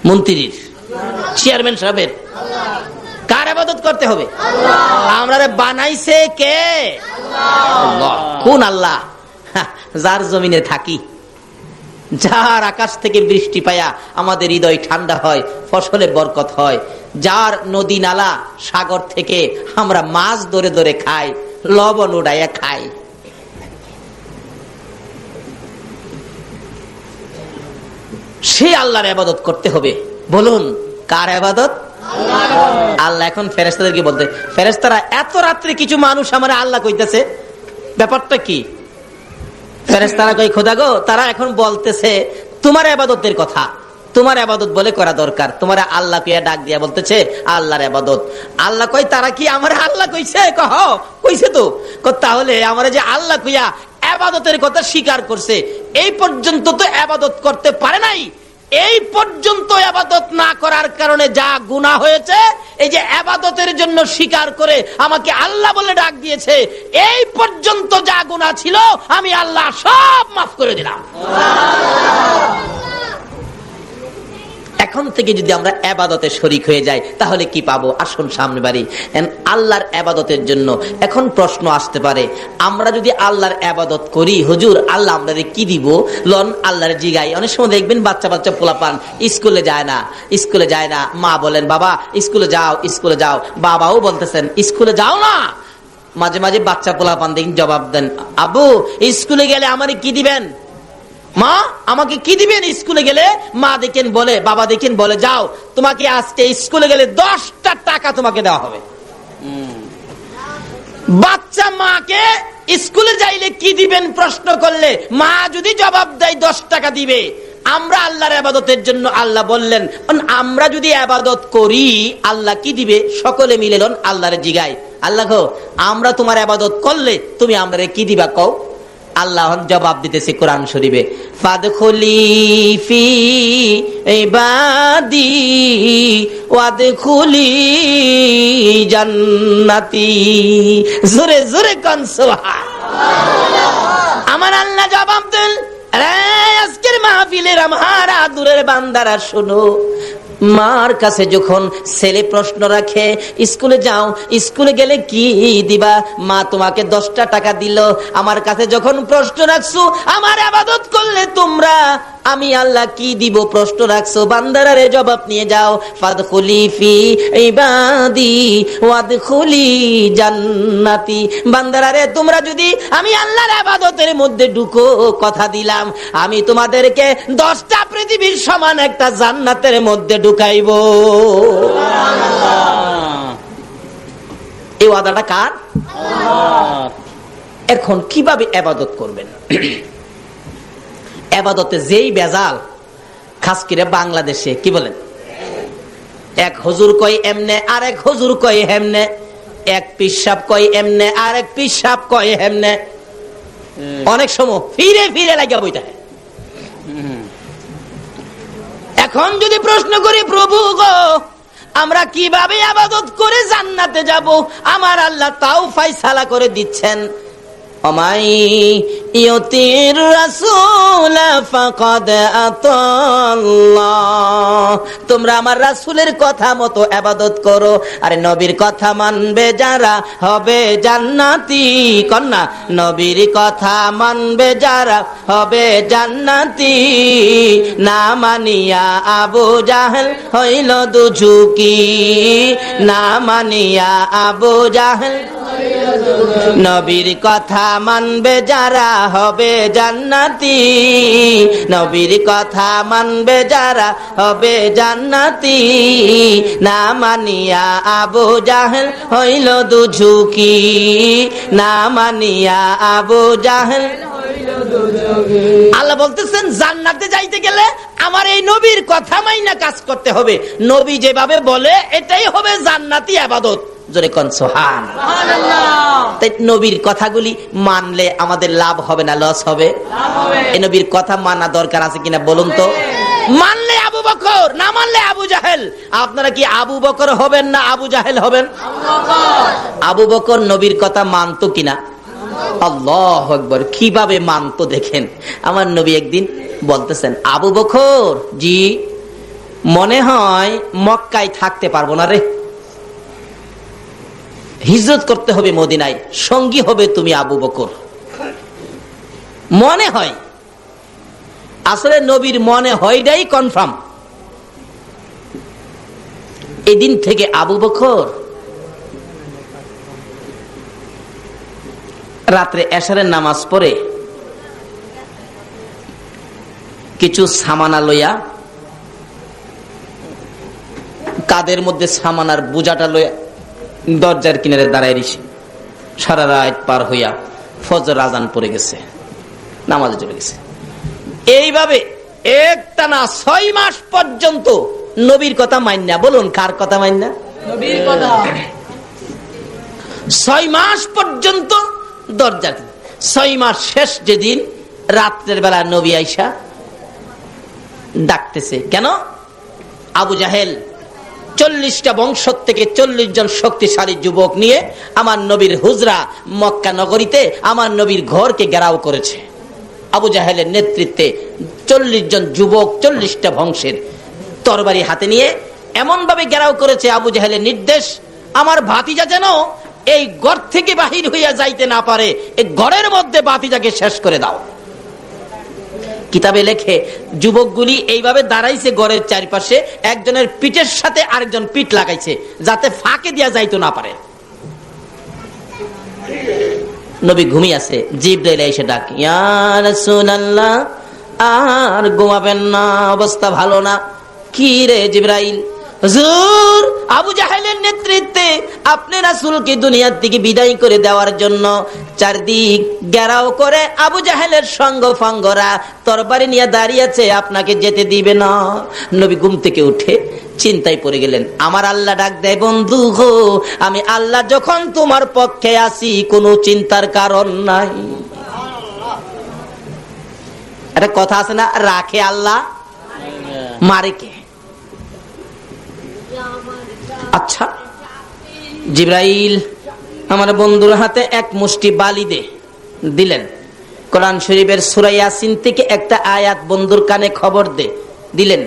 A: মন্ত্রীর, চেয়ারম্যান সাহেবের? কার ইবাদত করতে হবে? আমরা বানাইছে কে? আল্লাহ। কোন আল্লাহ? যার জমিনে থাকি, যার আকাশ থেকে বৃষ্টি পায়া আমাদের হৃদয় ঠান্ডা হয়, ফসলে বরকত হয়, যার নদী নালা সাগর থেকে আমরা মাছ ধরে ধরে খাই, লবণ উড়াইয়া খাই। সে আল্লাহর ইবাদত করতে হবে। বলুন কার ইবাদত? আল্লাহ। এখন ফেরেশতাদেরকে বলতে, ফেরেশতারা এত রাত্রে কিছু মানুষ আমার আল্লাহ কইতেছে, ব্যাপারটা কি? ফেরেশতারা কই, খোদা গো, তারা এখন বলতেছে তোমার ইবাদতের কথা, তোমার ইবাদত বলে করা দরকার। তোমার আল্লাহ কইয়া ডাক দিয়া বলতেছে আল্লাহর ইবাদত। আল্লাহ কই, তারা কি আমার আল্লাহ কইছে? কহ কইছে তো। তাহলে আমার যে আল্লাহ কইয়া ইবাদতের কথা স্বীকার করছে, এই পর্যন্ত তো ইবাদত করতে পারে নাই। এই পর্যন্ত ইবাদত না করার কারণে যা গুনাহ হয়েছে, এই যে ইবাদতের জন্য স্বীকার করে আমাকে আল্লাহ বলে ডাক দিয়েছে, এই পর্যন্ত যা গুনাহ ছিল আমি আল্লাহ সব মাফ করে দিলাম। এখন থেকে যদি আমরা ইবাদতে শরীক হয়ে যাই তাহলে কি পাবো? আসুন সামনে বাড়ি। আল্লাহর ইবাদতের জন্য এখন প্রশ্ন আসতে পারে, আমরা যদি আল্লাহর ইবাদত করি, হুজুর আল্লাহ আমাদের কি দিব? লন আল্লাহর জিগাই। অনেক সময় দেখবেন বাচ্চা বাচ্চা পোলাপান স্কুলে যায় না, স্কুলে যায় না, মা বলেন বাবা স্কুলে যাও, স্কুলে যাও, বাবাও বলতেছেন স্কুলে যাও না। মাঝে মাঝে বাচ্চা পোলাপান দেখেন জবাব দেন, আব্বু স্কুলে গেলে আমারে কি দিবেন? মা আমাকে কি দিবেন স্কুলে গেলে? মা দেখেন বলে, বাবা দেখেন বলে, যাও তোমাকে আজকে স্কুলে গেলে 10টা টাকা তোমাকে দেওয়া হবে। বাচ্চা মাকে স্কুলে যাইলে কি দিবেন প্রশ্ন করলে মা যদি জবাব দেয় 10 টাকা দিবে। আমরা আল্লাহর ইবাদতের জন্য আল্লাহ বললেন, আমরা যদি ইবাদত করি আল্লাহ কি দিবে? সকলে মিলে লন আল্লাহর জিগায়, আল্লাহ গো আমরা তোমার ইবাদত করলে তুমি আমারে কি দিবা কও? আল্লাহ জবাব দিতেছে কোরআন শরীফে, ফাদখুলি ফি ইবাদি ওয়াদখুলি জান্নাতি। জোরে জোরে কোন সুবহানাল্লাহ। আমার আল্লাহ জবাব দেন, আরে আজকের মাহফিলের আমার আদুরের বান্দারা শোনো, মার কাছে যখন ছেলে প্রশ্ন রাখে স্কুলে যাও, স্কুলে গেলে কি দিবা? মা তোমাকে 10টা টাকা দিল। আমার কাছে যখন প্রশ্ন রাখছো আমার ইবাদত করলে তোমরা আমি আল্লাহ কি দিব প্রশ্ন রাখছো, বান্দারারে জবাব নিয়ে যাও। ফাদখুলি ফি ইবাদি ওয়াদখুলি জান্নাতি। বান্দারারে তোমরা যদি আমি আল্লাহর ইবাদতের মধ্যে ঢুকো, কথা দিলাম আমি তোমাদেরকে 10টা পৃথিবীর সমান একটা জান্নাতের মধ্যে ঢুকাইব। এই ওয়াদাটা কার? আল্লাহ। এখন কিভাবে ইবাদত করবেন? ইবাদতে যেই বেজাল, খাস করে বাংলাদেশে কি বলেন, এক হুজুর কয় এমনে, আরেক হুজুর কয় হেমনে, এক পিসাব কয় এমনে, আরেক পিসাব কয় হেমনে, অনেক সময় ফিরে ফিরে লাগিয়া বইতে। এখন যদি প্রশ্ন করি প্রভু গো আমরা কিভাবে ইবাদত করে জান্নাতে যাব, আমার আল্লাহ তাও ফায়সালা করে দিচ্ছেন, ওমাই ইউতির রাসূল ফাকাদ আতাল্লাহ। তোমরা আমার রাসূলের কথা মতো ইবাদত করো, আরে নবীর কথা মানবে যারা হবে জান্নাতি। কন্যা নবীর কথা মানবে যারা হবে জান্নাতি। না মানিয়া আবু জাহেল হইল দুঝুকি, না মানিয়া আবু জাহেল নবীর কথা মানবে যারা হবে জান্নাতি, নবীর কথা মানবে যারা হবে জান্নাতি। না মানিয়া আবু জাহেল হইল দুঝুকি, না মানিয়া আবু জাহেল। আল্লাহ বলতেছেন জান্নাতে যাইতে গেলে আমার এই নবীর কথা মাইনা কাজ করতে হবে। নবী যেভাবে বলে এটাই হবে জান্নাতি ইবাদত। জোরে কোন সুবহানাল্লাহ। তাই নবীর কথাগুলি মানলে আমাদের লাভ হবে না লস হবে? এই নবীর কথা মানা দরকার আছে কিনা বলুন তো? মানলে আবু বকর, না মানলে আবু জাহেল। আপনারা কি আবু বকর হবেন না আবু জাহেল হবেন? আবু বকর নবীর কথা মানতো কিনা? আল্লাহু আকবার। কিভাবে মানতো দেখেন। আমার নবী একদিন বলতেছেন, আবু বকর জি, মনে হয় মক্কায় থাকতে পারবো না রে, হিজরত করতে হবে মদিনায়, সঙ্গী হবে তুমি আবু বকর। মনে হয়, আসলে নবীর মনে হয়টাই কনফার্ম। এদিন থেকে আবু বকর রাত্রে এশারের নামাজ পড়ে কিছু সামানা লইয়া, কাদের মধ্যে সামানার বোঝাটা লইয়া দরজার কিনারে দাঁড়ায় রইছে। সারা রাত পার হইয়া ফজর আজান পড়ে গেছে, নামাজে চলে গেছে। এইভাবে একটানা 6 মাস পর্যন্ত নবীর কথা মাইন্না। বলুন কার কথা মাইন্না? নবীর কথা। 6 মাস পর্যন্ত দরজা। 6 মাস শেষ যেদিন, রাত্রের বেলা নবী আইসা ডাকতেছে। কেন? আবু জাহেল 40টা বংশ থেকে 40 জন শক্তিশালী যুবক নিয়ে আমার নবীর হুজরা মক্কা নগরীতে আমার নবীর ঘরকে ঘেরাও করেছে। আবু জাহেলের নেতৃত্বে 40 জন যুবক 40টা বংশের তরবারি হাতে নিয়ে এমন ভাবে ঘেরাও করেছে। আবু জাহেলের নির্দেশ, আমার ভাতিজা যেন এই ঘর থেকে বাহির হইয়া যাইতে না পারে, এই ঘরের মধ্যে ভাতিজাকে শেষ করে দাও। কিতাবে লেখে যুবকগুলি এইভাবে দাঁড়াইছে ঘরের চারপাশে, একজনের পিঠের সাথে আরেকজন পিঠ লাগাইছে যাতে ফাঁকে দিয়া যাইতো না পারে। নবী ঘুমিয়ে আছে, জিবরাইল এসে ডাক, ইয়া রাসূলুল্লাহ, আর ঘুমাবেন না, অবস্থা ভালো না। কি রে জিবরাইল? হুজুর, আবু জাহেলের নেতৃত্বে আপনি রাসূলকে দুনিয়ার থেকে বিদায় করে দেওয়ার জন্য চারদিক ঘেরাও করে আবু জাহেলের সঙ্গ ফাঙ্গরা তরবারি নিয়ে দাঁড়িয়ে আছে, আপনাকে যেতে দিবে না। নবী ঘুম থেকে উঠে চিন্তায় পড়ে গেলেন। আমার আল্লাহ ডাক দেয়, বন্ধু গো, আমি আল্লাহ যখন তোমার পক্ষে আছি কোনো চিন্তার কারণ নাই। একটা কথা আছে না, রাখে আল্লাহ মারে কে? আচ্ছা, জিবরাইল আমার বন্ধুর হাতে এক মুষ্টি বালি দিলেন। কোরআন শরীফের সূরা ইয়াসিন থেকে একটা আয়াত বন্ধুর কানে খবর দিলেন।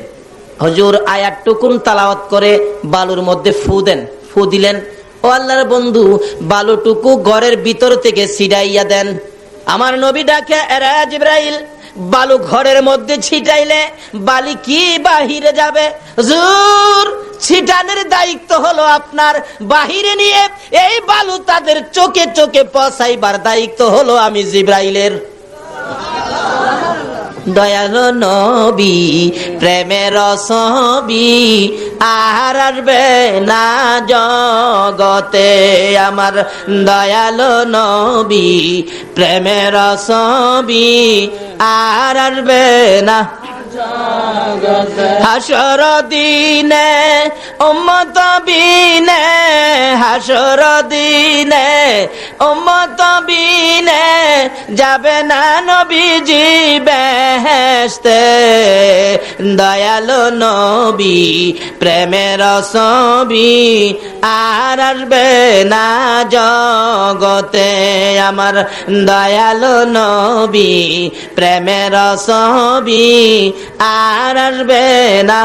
A: হুজুর আয়াতটুকুন তেলাওয়াত করে বালুর মধ্যে ফু দেন। ফু দিলেন, ও আল্লাহর বন্ধু, বালুটুকু ঘরের ভিতর থেকে ছিটাইয়া দেন। আমার নবী ডাকে, এরা জিবরাইল, বালু ঘরের মধ্যে ছিটাইলে বালি কি বাহিরে যাবে? হুজুর, ছিটানোর দায়িত্ব হলো আপনার, বাহিরে নিয়ে এই বালু তাদের চোখে চোখে পৌঁছাইবার দায়িত্ব হলো আমি জিবরাইলের। দয়ালো নবী প্রেমের ছবি আর আসবে না জগতে, আমার দয়ালো নবী প্রেমের ছবি আর আসবে না হাসর দিনে উম্মত বিনে, হাসর দিনে উম্মত বিনে যাবে না নবীজি বেহেশতে। দয়ালো নবী প্রেমের ছবি আর আসবে না জগতে, আমার দয়ালো নবী প্রেমের ছবি আর আসবে না।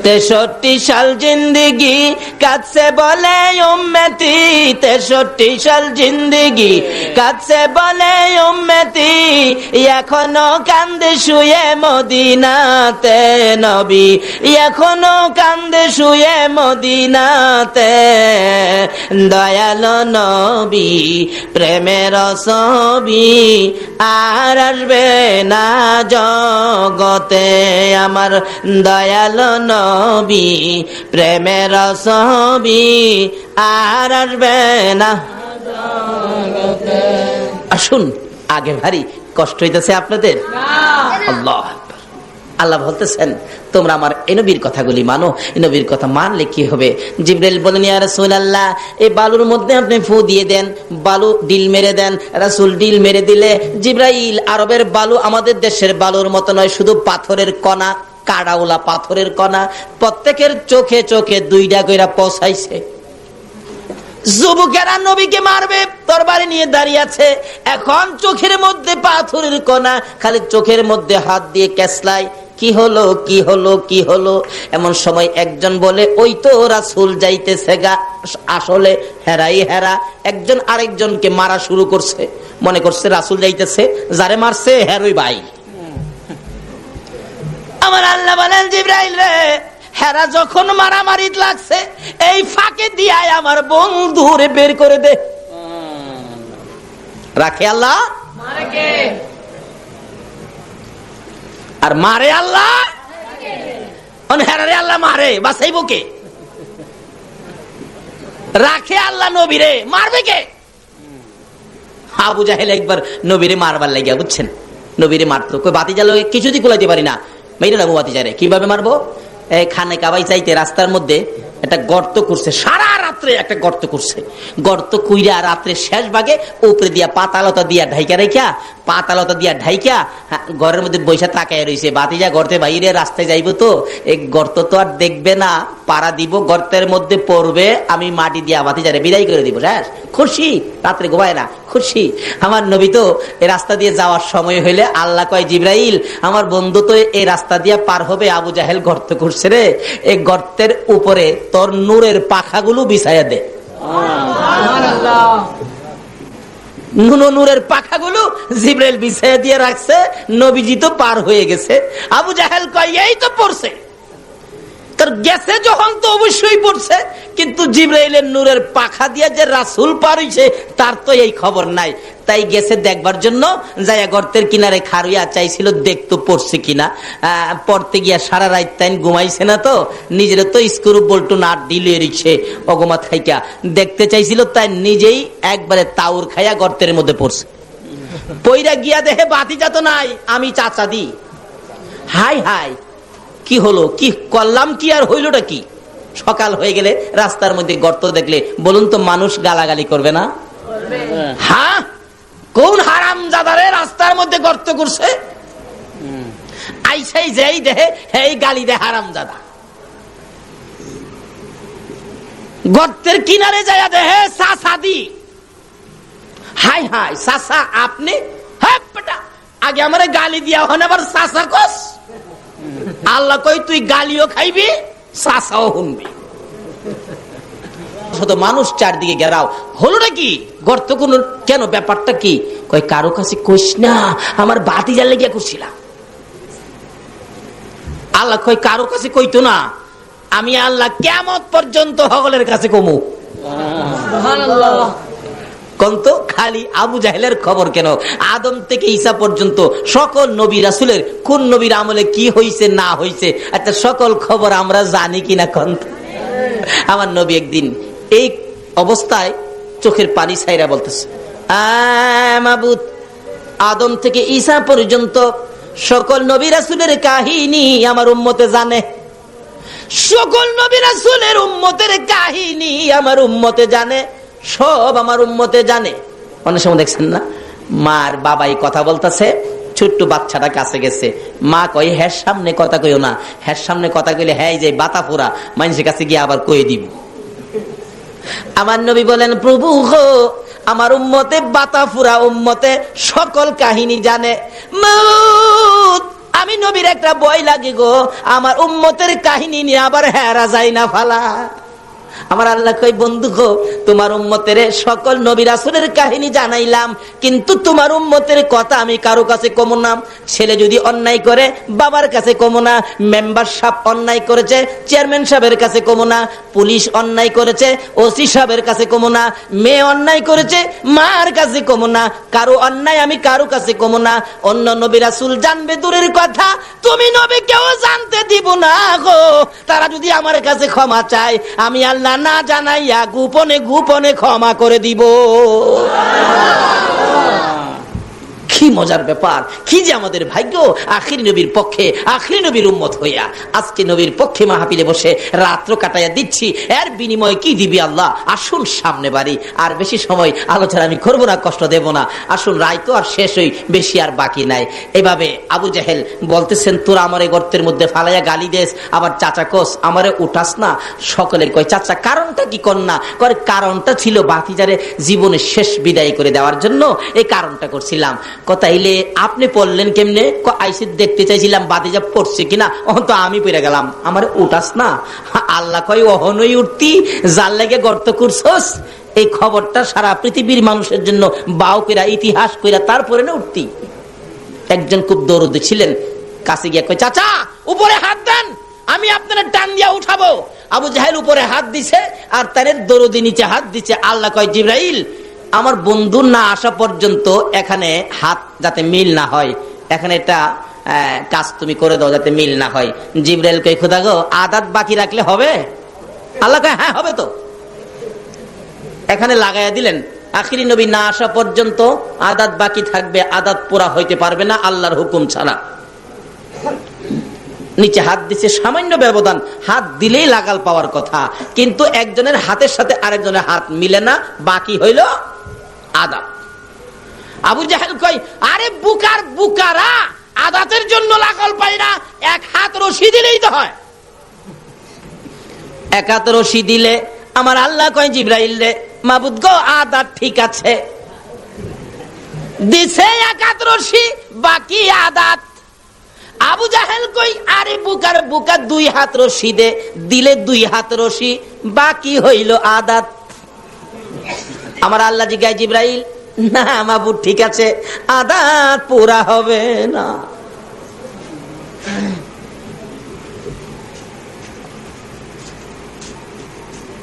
A: 63 সাল জিন্দগি কাছে বলে উম্মতি, 63 সাল জিন্দগি কাছে বলে উম্মতি, এখনো কান্দে শুয়ে মদিনাতে নবী, এখনো কান্দে শুয়ে মদিনাতে। দয়াল নবী প্রেমের ছবি আর আসবে না জগতে, আমার দয়াল নবী প্রেমের ছবি আর আসবে না জগতে। আসুন, আগে ভারী কষ্ট হইতেছে আপনাদের? আল্লাহ আল্লাহ বলতেছেন তোমরা আমার এই নবীর কথাগুলি মানো। এই নবীর কথা মানলে কি হবে? জিবরাইল বলেন, ইয়া রাসূলুল্লাহ, এই বালুর মধ্যে আপনি ফু দিয়ে দেন, বালু ডিল মেরে দেন। রাসূল ডিল মেরে দিলে, জিবরাইল আরবের বালু আমাদের দেশের বালুর মতো নয়, শুধু পাথরের কণা, কাড়াওলা পাথরের কণা, প্রত্যেকের চোখে চোখে 2টা কইরা পৌঁছাইছে। যুবকেরা নবীকে মারবে, তরবারি নিয়ে দাঁড়িয়ে আছে, এখন চোখের মধ্যে পাথরের কণা, খালি চোখের মধ্যে হাত দিয়ে কেসলাই, কি হলো কি হলো কি হলো? এমন সময় একজন বলে, ওই তো রাসূল যাইতেছে গা। আসলে হেরাই হেরা, একজন আরেকজনকে মারা শুরু করছে, মনে করছে রাসূল যাইতেছে, যারে মারছে হেরই ভাই। আমার আল্লাহ বলেন, জিবরাইল রে, হেরা যখন মারামারি লাগছে, এই ফাঁকে দিয়ে আমার বন্ধুরে বের করে দে। রাখে আল্লাহ আর মারে আল্লাহ, হেরারে আল্লাহ মারে, বাঁচাইব কে? রাখে আল্লাহ নবীরে, মারবে কে? আবু জাহেল একবার নবীরে মারবার লাগিয়া, বুঝছেন, নবীরে মারতো, কই বাতিজা লগে কিছুদিন কুলাইতে পারি না, মেরে নেবো বাতিজারে। কিভাবে মারবো? খানে কাবাই চাইতে রাস্তার মধ্যে একটা গর্ত করছে, সারা রাত্রে একটা গর্ত করছে, গর্ত কুইরা রাত্রে শেষ ভাগে উপরে দিয়া পাতালতা দিয়া ঢাইকা রেখা, পাতালতা দিয়া ঢাইকা ঘরের মধ্যে বৈশা তাকায় রয়েছে। বাতিজা গর্তে বাইরে রাস্তায় যাইবো, তো এই গর্ত তো আর দেখবে না, পাড়া দিব, গর্তের মধ্যে পড়বে, আমি মাটি দিয়া বাতিজারে বিদায় করে দিব, শেষ। খুশি, রাত্রে ঘুমায় না, খুশি। আমার নবী তো এই রাস্তা দিয়ে যাওয়ার সময় হইলে আল্লাহ কয়, জিবরাইল, আমার বন্ধু তো এই রাস্তা দিয়ে পার হবে, আবু জাহেল গর্ত করছে রে, এই গর্তের উপরে তোর নূরের পাখাগুলো বিছাইয়া দে। নূরের পাখাগুলো জিবরাইল বিছাইয়া দিয়ে রাখছে, নবীজি তো পার হয়ে গেছে। আবু জাহেল কয়, এই তো পড়ছে, তোর গেছে যখন তো অবশ্যই পড়ছে, কিন্তু জিবরাইলের নূরের পাখা দিয়া যে রাসূল পার হইছে তার তো এই খবর নাই। তাই গেছে দেখবার জন্য, যাইয়া গর্তের কিনারে খারুইয়া চাইছিল দেখতো পড়ছে কিনা। পড়তে গিয়া সারা রাত তাই ঘুমাইছে না, তো নিজের তো স্ক্রু বল্টু না ডিলে রিছে অগমা খাইকা দেখতে চাইছিল, তাই নিজেই একবারে তাউর খাইয়া গর্তের মধ্যে পড়ছে। পইরা গিয়া দেখে বাতিজা তো নাই, আমি চাচা দি। হাই হাই, কি হলো, কি করলাম, কি আর হইলটা কি? সকাল হয়ে গেলে রাস্তার মধ্যে গর্ত দেখলে বলুন তো মানুষ গালাগালি করবে না? হ্যাঁ, কোন হারামজাদারে রাস্তার মধ্যে গর্ত করছে? আইসাই যেই দেহে এই গালি দে হারামজাদা। গর্তের কিনারে যাইয়া দেহে সাসাদি, হাই হাই সাসা আপনি, হ্যাঁ বেটা, আগে আমারে গালি দিয়া হন, আবার সাসা কস। আল্লাহ কই, তুই গালিও খাইবি, সাসাও শুনবি। মানুষ চারদিকে ঘেরাও, হলো নাকি গর্ত কোন, কেন ব্যাপারটা কি? কই কারো কাছে কইস না, আমার বাতিজার লেগে করছিলাম। আল্লাহ কই কারো কাছে কইতো না, আমি আল্লাহ কিয়ামত পর্যন্ত সকলের কাছে কমু। সুবহানাল্লাহ। কন্ত খালি আবু জাহেলের খবর কেন? আদম থেকে ঈসা পর্যন্ত সকল নবী রাসূলের কোন নবীর আমলে কি হইছে না হইছে, আচ্ছা সকল খবর আমরা জানি কিনা কন্ত? আমার নবী একদিন এই অবস্থায় চোখের পানি ছাইরা বলতেছে, মাবুদ, আদম থেকে ঈসা পর্যন্ত সকল নবী রাসূলের কাহিনী আমার উম্মতে জানে, সকল নবী রাসূলের উম্মতের কাহিনী আমার উম্মতে জানে, সব আমার উম্মতে জানে। অনেক সময় দেখছেন না, মার বাবাই কথা বলতেছে, ছোট্ট বাচ্চাটা কাছে গেছে, মা কয় হ্যাঁ সামনে কথা কইও না, হ্যাঁ সামনে কথা কইলে হ্যাঁ যে বাতা ফোরা মানুষের কাছে গিয়ে আবার কয়ে দিব। আমার নবী বলেন, প্রভু গো, আমার উম্মতে বাতা ফুরা উম্মতে সকল কাহিনী জানে। মাউত আমি নবীর একটা ভয় লাগে গো, আমার উম্মতের কাহিনী নিয়ে আবার হেরা যায় না ফালা। আমার আল্লাহ কই, বন্ধু গো, তোমার উম্মতের সকল নবী রাসূলের কাহিনী জানাইলাম, কিন্তু তোমার উম্মতের কথা আমি কারো কাছে কমো না। ছেলে যদি অন্যায় করে বাবার কাছে কমো না, মেম্বার সাহেব অন্যায় করেছে চেয়ারম্যান সাহেবের কাছে কমো না, পুলিশ অন্যায় করেছে ওসি সাহেবের কাছে কমো না, মেয়ে অন্যায় করেছে মার কাছে কমো না, কারো অন্যায় আমি কারো কাছে কমো না। অন্য নবী রাসূল জানবে দূরের কথা, তুমি নবী কেউ জানতে দিব না গো। তারা যদি আমার কাছে ক্ষমা চায়, আমি আল্লাহ না জানাইয়া গোপনে গোপনে ক্ষমা করে দিব। কি মজার ব্যাপার, কি যে আমাদের ভাগ্য, আখিরি নবীর পক্ষে, আখিরি নবীর উম্মত হইয়া আজকে নবীর পক্ষে মাহফিলে বসে রাত্র কাটাইয়া দিচ্ছি। এর বিনিময়ে কি দিবি আল্লাহ? আসুন সামনে বাড়ি, আর বেশি সময় আলোচনা আমি করবো না, কষ্ট দেব না। আসুন, রায় তো আর শেষ হই, বেশি আর বাকি নাই। এভাবে আবু জেহেল বলতেছেন, তোরা আমারে গর্তের মধ্যে ফালাইয়া গালি দেস, আবার চাচা কোস আমারে উঠাস না। সকলে কয়, চাচা কারণটা কি কন্যা? করে কারণটা ছিল ভাতিজারে জীবনের শেষ বিদায় করে দেওয়ার জন্য এই কারণটা করছিলাম। তাইলে আপনি পড়লেন কেমনে? আইসি দেখতে চাইছিলাম ভাতিজা পড়ছে কিনা, অহন তো আমি পড়ে গেলাম, আমার উঠাস না। আল্লাহ কয়, অহনই উঠতি, যার লেগে গর্ত করছস। এই খবরটা সারা পৃথিবীর মানুষের জন্য বাউ কইরা ইতিহাস কইরা তারপরে না উঠতি। একজন খুব দরদি ছিলেন, কাছে গিয়া কয়, চাচা উপরে হাত দেন, আমি আপনার টান দিয়া উঠাবো। আবু জাহেল উপরে হাত দিছে আর তার দরদি নিচে হাত দিছে। আল্লাহ কয়, জিবরাইল, আমার বন্ধু না আসা পর্যন্ত এখানে হাত যাতে মিল না হয়, এখানে একটা কাজ তুমি করে দাও যাতে মিল না হয়। জিবরাইল কই, খোদা গো, আদাত বাকি রাখলে হবে? আল্লাহ কয়, হ্যাঁ হবে তো। এখানে লাগাইয়া দিলেন, আখিরি নবী না আসা পর্যন্ত আদাত বাকি থাকবে, আদাত পুরা হইতে পারবে না আল্লাহর হুকুম ছাড়া। নিচে হাত দিছে, সামান্য ব্যবধান, হাত দিলেই লাগাল পাওয়ার কথা, কিন্তু একজনের হাতের সাথে আরেকজনের হাত মিলে না, বাকি হইল আদাত। আবু জাহেল কই, আরে বুকার বুকারা, আদাতের জন্য লাগাল পাই না, এক হাত রশি দিলেই তো হয়। এক হাত রশি দিলে আমার আল্লাহ কয়, জিবরাইল রে, মাবুদ গো, আদাত ঠিক আছে, দিছে এক হাত রশি, বাকি আদাত। আবু জাহেল কই, আরে বুকার বুকা, দুই হাত রশি দে, দিলে দুই হাত রশি, বাকি হইল আদাত। আমার আল্লাহ জিগায়, জিবরাইল, না মাবুদ ঠিক আছে, আদাত পুরা হবে না।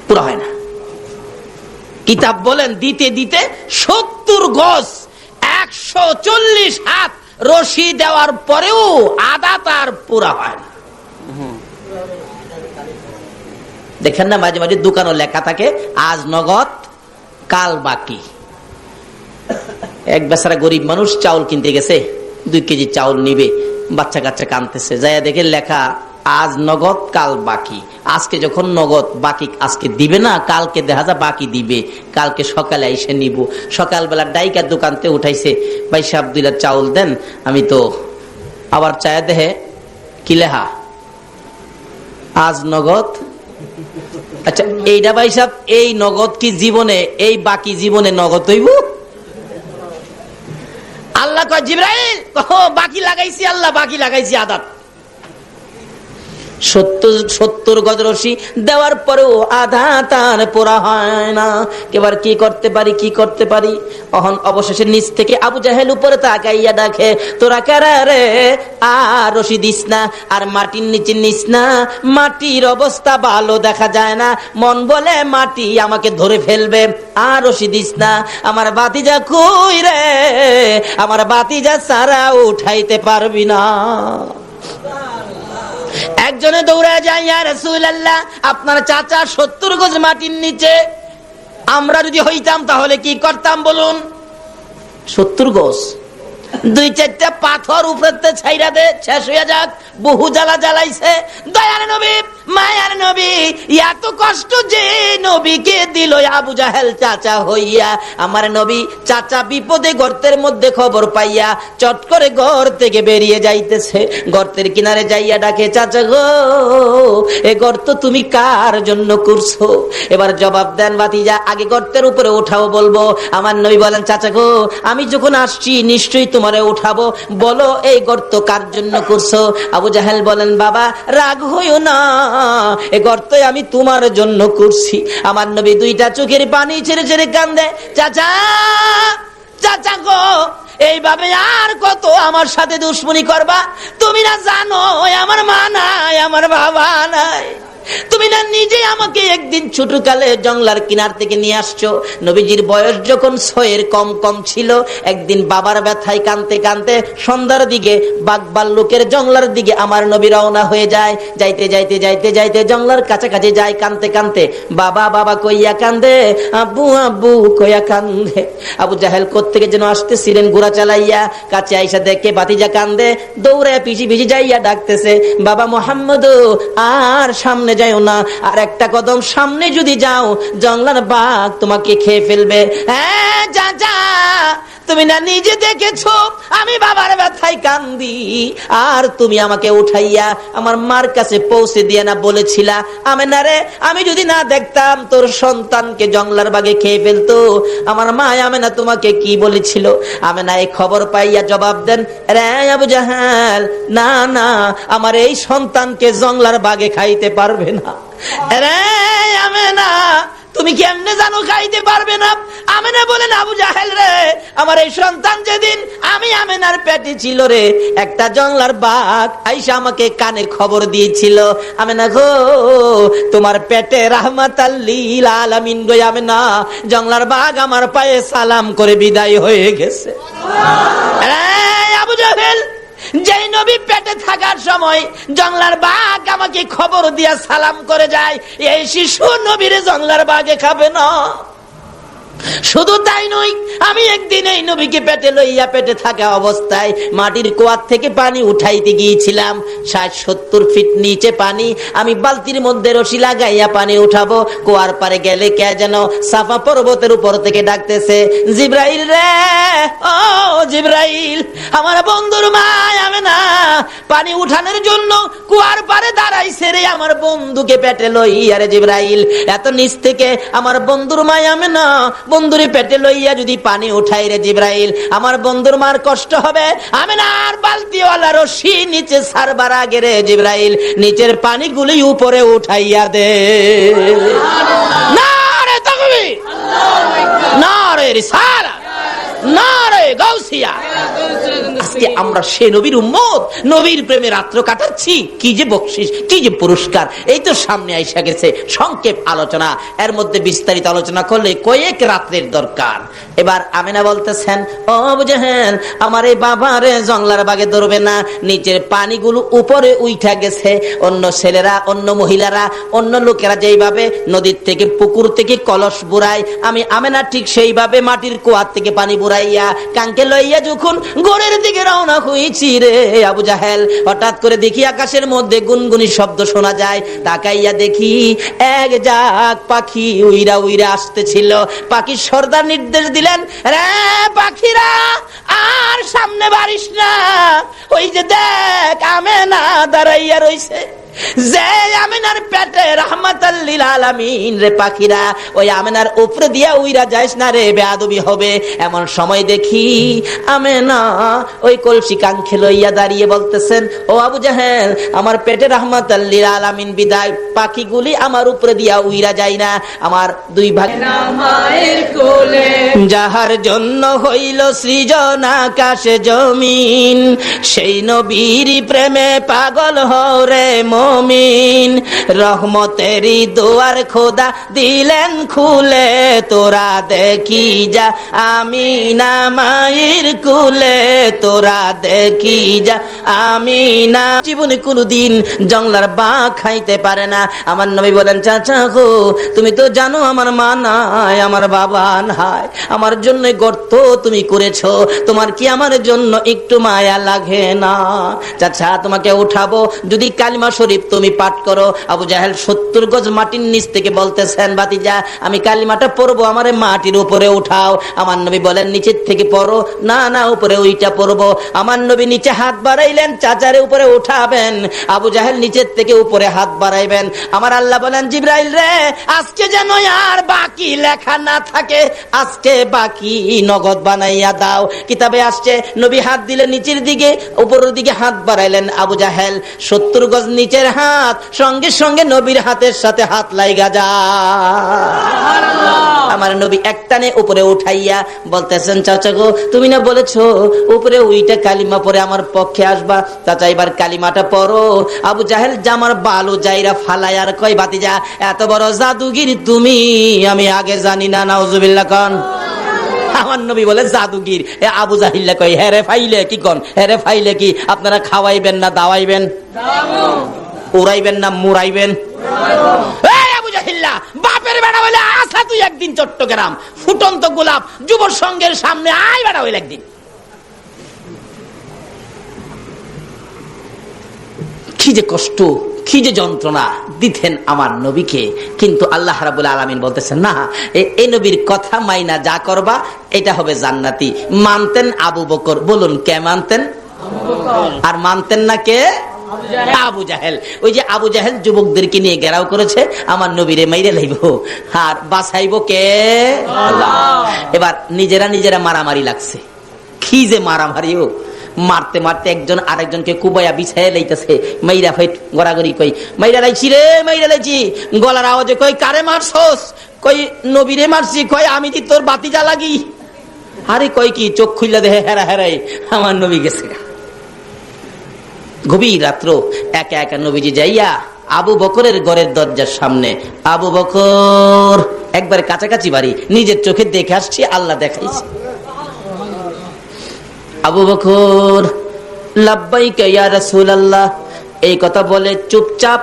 A: পুরা হয় না। কিতাব বলেন, দিতে দিতে 70 গজ 140 হাত রশি দেওয়ার পরেও আদাত আর পুরা হয় না। দেখেন না, মাঝে মাঝে দোকানও লেখা থাকে, আজ নগদ কাল বাকি। এক বেচারা গরিব মানুষ চাউল কিনতে গেছে, 2 কেজি চাউল নিবে, বাচ্চা কাচ্চা কানতেছে, যাইয়া দেখে লেখা আজ নগদ কাল বাকি। আজকে যখন নগদ বাকি আজকে দিবে না, কালকে দেখা যায় বাকি দিবে, কালকে সকালে এসে নিব। সকালবেলা ডাইকার দোকানতে উঠাইছে, ভাই সাহেব 2 লাখ চাউল দেন। আমি তো আবার চায়া দেহে কি লেখা, আজ নগদ। আচ্ছা এইটা ভাই সাহেব, এই নগদ কি জীবনে, এই বাকি জীবনে নগদ হইব? আল্লাহ কয়, জিবরাইল, বাকি লাগাইছি, আল্লাহ বাকি লাগাইছি আদাত। 70 গজ রশি দেওয়ার পরেও আধা তার পুরা হয় না। এবার কি করতে পারি, কি করতে পারি? অবশেষে নিচ থেকে আবু জাহেল উপরে তাকাইয়া ডাকে, তোরা কারা রে, আর রশি দিস না, আর মাটির নিচে নিস না, মাটির অবস্থা ভালো দেখা যায় না, মন বলে মাটি আমাকে ধরে ফেলবে, আর রশি দিস না। আমার বাতিজা কই রে, আমার বাতিজা সারা উঠাইতে পারবি না। একজনে দৌড়ে যায়, ইয়া রাসূলুল্লাহ, আপনার চাচা 70 গজ মাটির নিচে, আমরা যদি হইতাম তাহলে কি করতাম বলুন? 70 গজ, 2-4টা পাথর উপরেতে ছাইরা দে, শেষ হইয়া যাক, বহু জ্বালা জ্বালাইছে। দয়ার নবী মায়ার নবী এত কষ্ট যে নবীকে দিল আবু জাহেল চাচা হইয়া। আমার নবী চাচা বিপদে গর্তের মধ্যে খবর পাইয়া চট করে ঘর থেকে বেরিয়ে যাইতেছে। গর্তের কিনারে যাইয়া ডাকে, চাচা গো, এ গর্ত তুমি কার জন্য করছো? এবার জবাব দেন, ভাতিজা আগে গর্তের উপরে উঠাও বলবো। আমার নবী বলেন, চাচা গো, আমি যখন আসছি নিশ্চয়ই তোমারে উঠাবো, বলো এই গর্ত কার জন্য করছো? আবু জাহেল বলেন, বাবা রাগ হইও না, এ গর্ত আমি তোমার জন্য করছি। আমার নবী দুইটা চোখের পানি ছেড়ে ছেড়ে কান্দে, চাচা, চাচা গো, এইভাবে আর কত আমার সাথে দুশ্মনী করবা? তুমি না জানো আমার মা নাই, আমার বাবা নাই? তুমি না নিজে আমাকে একদিন ছোটকালে জংলার কিনার থেকে নিয়ে আসছো। নবীজির বয়স যখন 6 কম ছিল, একদিন বাবার ব্যথায় কানতে কানতে সন্ধ্যার দিকে বাঘবাল্লুকের জংলার দিকে আমার নবী রওনা হয়ে যায়। যাইতে যাইতে যাইতে যাইতে জংলার কাছাকাছি যায়, কানতে কানতে বাবা বাবা কইয়া কান্দে, আব্বু আব্বু কইয়া কান্দে। আবু জাহেল কোত্থেকে যেন আসতেছিলেন ঘোড়া চালাইয়া, কাছে আইসা দেখে ভাতিজা কান্দে, দৌড়ে পিছি পিছি যাইয়া ডাকতেছে, বাবা মোহাম্মদ আর সামনে যাও না, আর একটা কদম সামনে যদি যাও জংলার বাঘ তোমাকে খেয়ে ফেলবে। হ্যাঁ চাচা, তুমি না নিজে দেখেছো আমি বাবার ব্যথায় কান্দি, আর তুমি আমাকে উঠাইয়া আমার মার কাছে পৌঁছে দিয়ে না বলেছিলা, আমেনা রে, আমি যদি না দেখতাম তোর সন্তানকে জংলার বাঘে খেয়ে ফেলতো। আমার মা আমেনা তোমাকে কি বলেছিল? আমেনা এই খবর পাইয়া জবাব দেন, রে আবু জাহেল, না না, আমার এই সন্তানকে জংলার বাঘে খাইতে পারবে না। রে আমেনা, তুমি কেমনে জানো খাইতে পারবে না? আমেনা বলেন, আবু জাহেল রে, আমার এই সন্তান যেদিন আমি আমেনার পেটে ছিল রে, একটা জংলার বাঘ আইসা আমাকে কানে খবর দিয়েছিল, আমেনা গো, তোমার পেটে রাহমাতাল লিল আলামিন গো আমেনা, জংলার বাঘ আমার পায়ে সালাম করে বিদায় হয়ে গেছে। আবু জাহেল, যেই নবী পেটে থাকার সময় জংলার বাঘ আমাকে খবর দিয়া সালাম করে যায়, এই শিশু নবীর জংলার বাঘে খাবে না। শুধু তাই নয়, আমি একদিন এই নবীকে পেটে লইয়া পেটে থাকা অবস্থায় মাটির কুয়ার থেকে পানি উঠাইতে গিয়েছিলাম। 60-70 ফিট নিচে পানি, আমি বালতির মধ্যে রশি লাগাইয়া পানি উঠাবো। কুয়ার পারে গেলে কে যেন সাফা পর্বতের উপর থেকে ডাকতেছে, জিব্রাইল রে, ও জিব্রাইল, আমার বন্ধুর মা আমেনা পানি উঠানোর জন্য কুয়ার পারে দাঁড়াইছে রে, আমার বন্ধুকে পেটে লইয়া রে জিব্রাইল। এত নিচ থেকে আমার বন্ধুর মা আমেনা বন্ধুরে পেটে লইয়া যদি পানি উঠাই রে জিব্রাইল, আমার বন্ধুর মার কষ্ট হবে। আমেনার বালতিওয়ালা রশি নিচে ছাড়বার আগে রে জিব্রাইল নিচের পানিগুলি উপরে উঠাইয়া দে। নারে তাকবীর, নারে রিসালাত, নারে গাউসিয়া। আজকে আমরা সে নবীর উম্মত, নবীর প্রেমে রাত্র কাটাচ্ছি। কি যে বকশিশ, কি যে পুরস্কার, এই তো সামনে আইসা গেছে। সংক্ষেপ আলোচনা, এর মধ্যে বিস্তারিত আলোচনা করলে কয়েক রাত্রের দরকার। এবার আমেনা বলতেছেন, ও আবু জাহেল, আমার এই বাবারে জংলার বাগে ধরবে না, নিচের পানিগুলো উপরে উঠা গেছে। অন্য ছেলেরা, অন্য মহিলারা, অন্য লোকেরা যেইভাবে নদীর থেকে পুকুর থেকে কলস বুড়ায়, আমি আমেনা ঠিক সেইভাবে মাটির কুয়ার থেকে পানি বুড়াইয়া কাঙ্কে লইয়া যখন গোড়ের দিকে রওনা হয়েছি রে আবু জাহেল, হঠাৎ করে দেখি আকাশের মধ্যে গুনগুনি শব্দ শোনা যায়। তাকাইয়া দেখি এক জাক পাখি উইরা উইরা আসতেছিল। পাখির সর্দার নির্দেশ দিলেন, রে পাখিরা আর সামনে বাড়িস না, ওই যে দেখ আমেনা দাঁড়াইয়া রইছে। যে আমেনার পেটে রাহমাতাল লিল আলামিন রে পাখিরা, ওই আমেনার উপরে দিয়া উইরা যাইস না রে, বেয়াদবি হবে। এমন সময় দেখি আমেনা ওই কলসি কাঙ্খে লইয়া দাঁড়িয়ে বলতেছেন, ও আবু জাহেল, আমার পেটে রাহমাতাল লিল আলামিন বিদায়, পাখিগুলি আমার উপরে দিয়া উইরা যায় না। আমার দুই ভাগ মায়ের কোলে, যাহার জন্য হইল সৃজন আকাশে জমিন, সেই নবীর প্রেমে পাগল হরে মুমিন। রহমতেরই দুয়ার খোদা দিলেন খুলে, তোরা দেখি যা আমিনা মায়ের কুলে, তোরা দেখি যা আমি না জীবনে কোনোদিন জংলার বা খাইতে পারে না। আমার নবী বলেন, চাচা গো তুমি তো জানো আমার মা নাই, আমার বাবা নাই, আমার জন্য গর্ত তুমি করেছো, তোমার কি আমার জন্য একটু মায়া লাগে না? চাচা তোমাকে উঠাবো, যদি কালিমা শরীফ তুমি পাঠ করো। আবু জাহেল 70 গজ মাটির নিচ থেকে বলতেছেন, ভাতিজা আমি কালিমাটা পড়বো, আমারে মাটির উপরে উঠাও। আমার নবী বলেন, নিচের থেকে পড়ো। না না, উপরে ওইটা পড়বো। আমার নবী নিচে হাত বাড়াইলেন, চাচারে উপরে উঠাবেন। আবু জাহেল নিচের থেকে উপরে হাত বাড়াইবেন। আমার আল্লাহ বলেন, জিবরাইল রে আজকে যেন আর বাকি লেখা না থাকে, আজকে বাকি নগদ বানাইয়া দাও। কিতাবে আসছে নবী হাত দিলে নিচের দিকে, উপরের দিকে হাত বাড়াইলেন। আবু জাহেল 70 গজ নিচের হাত, সঙ্গে সঙ্গে নবীর হাতের সাথে হাত লাইগা যায়। আমার নবী একটানে উপরে উঠাইয়া বলতেছেন, চাচা গো তুমি না বলেছো উপরে ওইটা কালিমা পরে আমার পক্ষে আসবা, চাচা এবার কালিমাটা পড়ো। আবু জাহেল জামার বালু জাইরা ফালাই আর কয়, ভাতিজা এত বড় জাদুগির তুমি, আমি আগে জানি না। নাউজুবিল্লাহ কন। আমার নবী বলে জাদুগির। আবু জাহিল্লা কয়, হেরে ফাইলে কি কন, হেরে ফাইলে কি আপনারা খাওয়াইবেন না দাওয়াইবেন, উড়াইবেন না মুড়াইবেন? আবু জাহিল্লা বাপের বেড়া হইলে আসা তুই একদিন চট্টগ্রাম ফুটন্ত গোলাপ যুব সংঘের সামনে আয়, বেড়া হইলে একদিন। কি যে কষ্ট, কি যে যন্ত্রণা দিতেন আমার নবীকে। কিন্তু আল্লাহ রাব্বুল আলামিন বলতেছেন, না এই নবীর কথা মাইনা যা করবা এটা হবে জান্নাতি। মানতেন আবু বকর, বলুন কে মানতেন? আর মানতেন না কে? আবু জাহেল। ওই যে আবু জাহেল যুবকদেরকে নিয়ে ঘেরাও করেছে, আমার নবীরে মাইরে লাইব, আর বাঁচাইব কে? আল্লাহ। এবার নিজেরা নিজেরা মারামারি লাগছে। কি যে মারামারি, ও মারতে মারতে একজন আরেকজনকে কুবাইয়া বিছাইয়া লাইতেছে। মাইরা ফাইট গড়াগড়ি, কই মাইরা লাইছি রে, মাইরা লাইছি। গলার আওয়াজে কই, কারে মারছস? কই নবীরে মারছি। কই আমি কি তোর বাতিজা লাগি? আরে কই কি, চোখ খুললা দেখে হেরা হেরাই আমার নবী গেছে। গভীর রাত্র একা একা নবীজি যাইয়া আবু বকরের ঘরের দরজার সামনে। আবু বকর একবার কাছাকাছি বাড়ি, নিজের চোখে দেখে আসছি, আল্লাহ দেখাইছে। আবু বকর লাব্বাইকা ইয়া রাসূলুল্লাহ এই কথা বলে চুপচাপ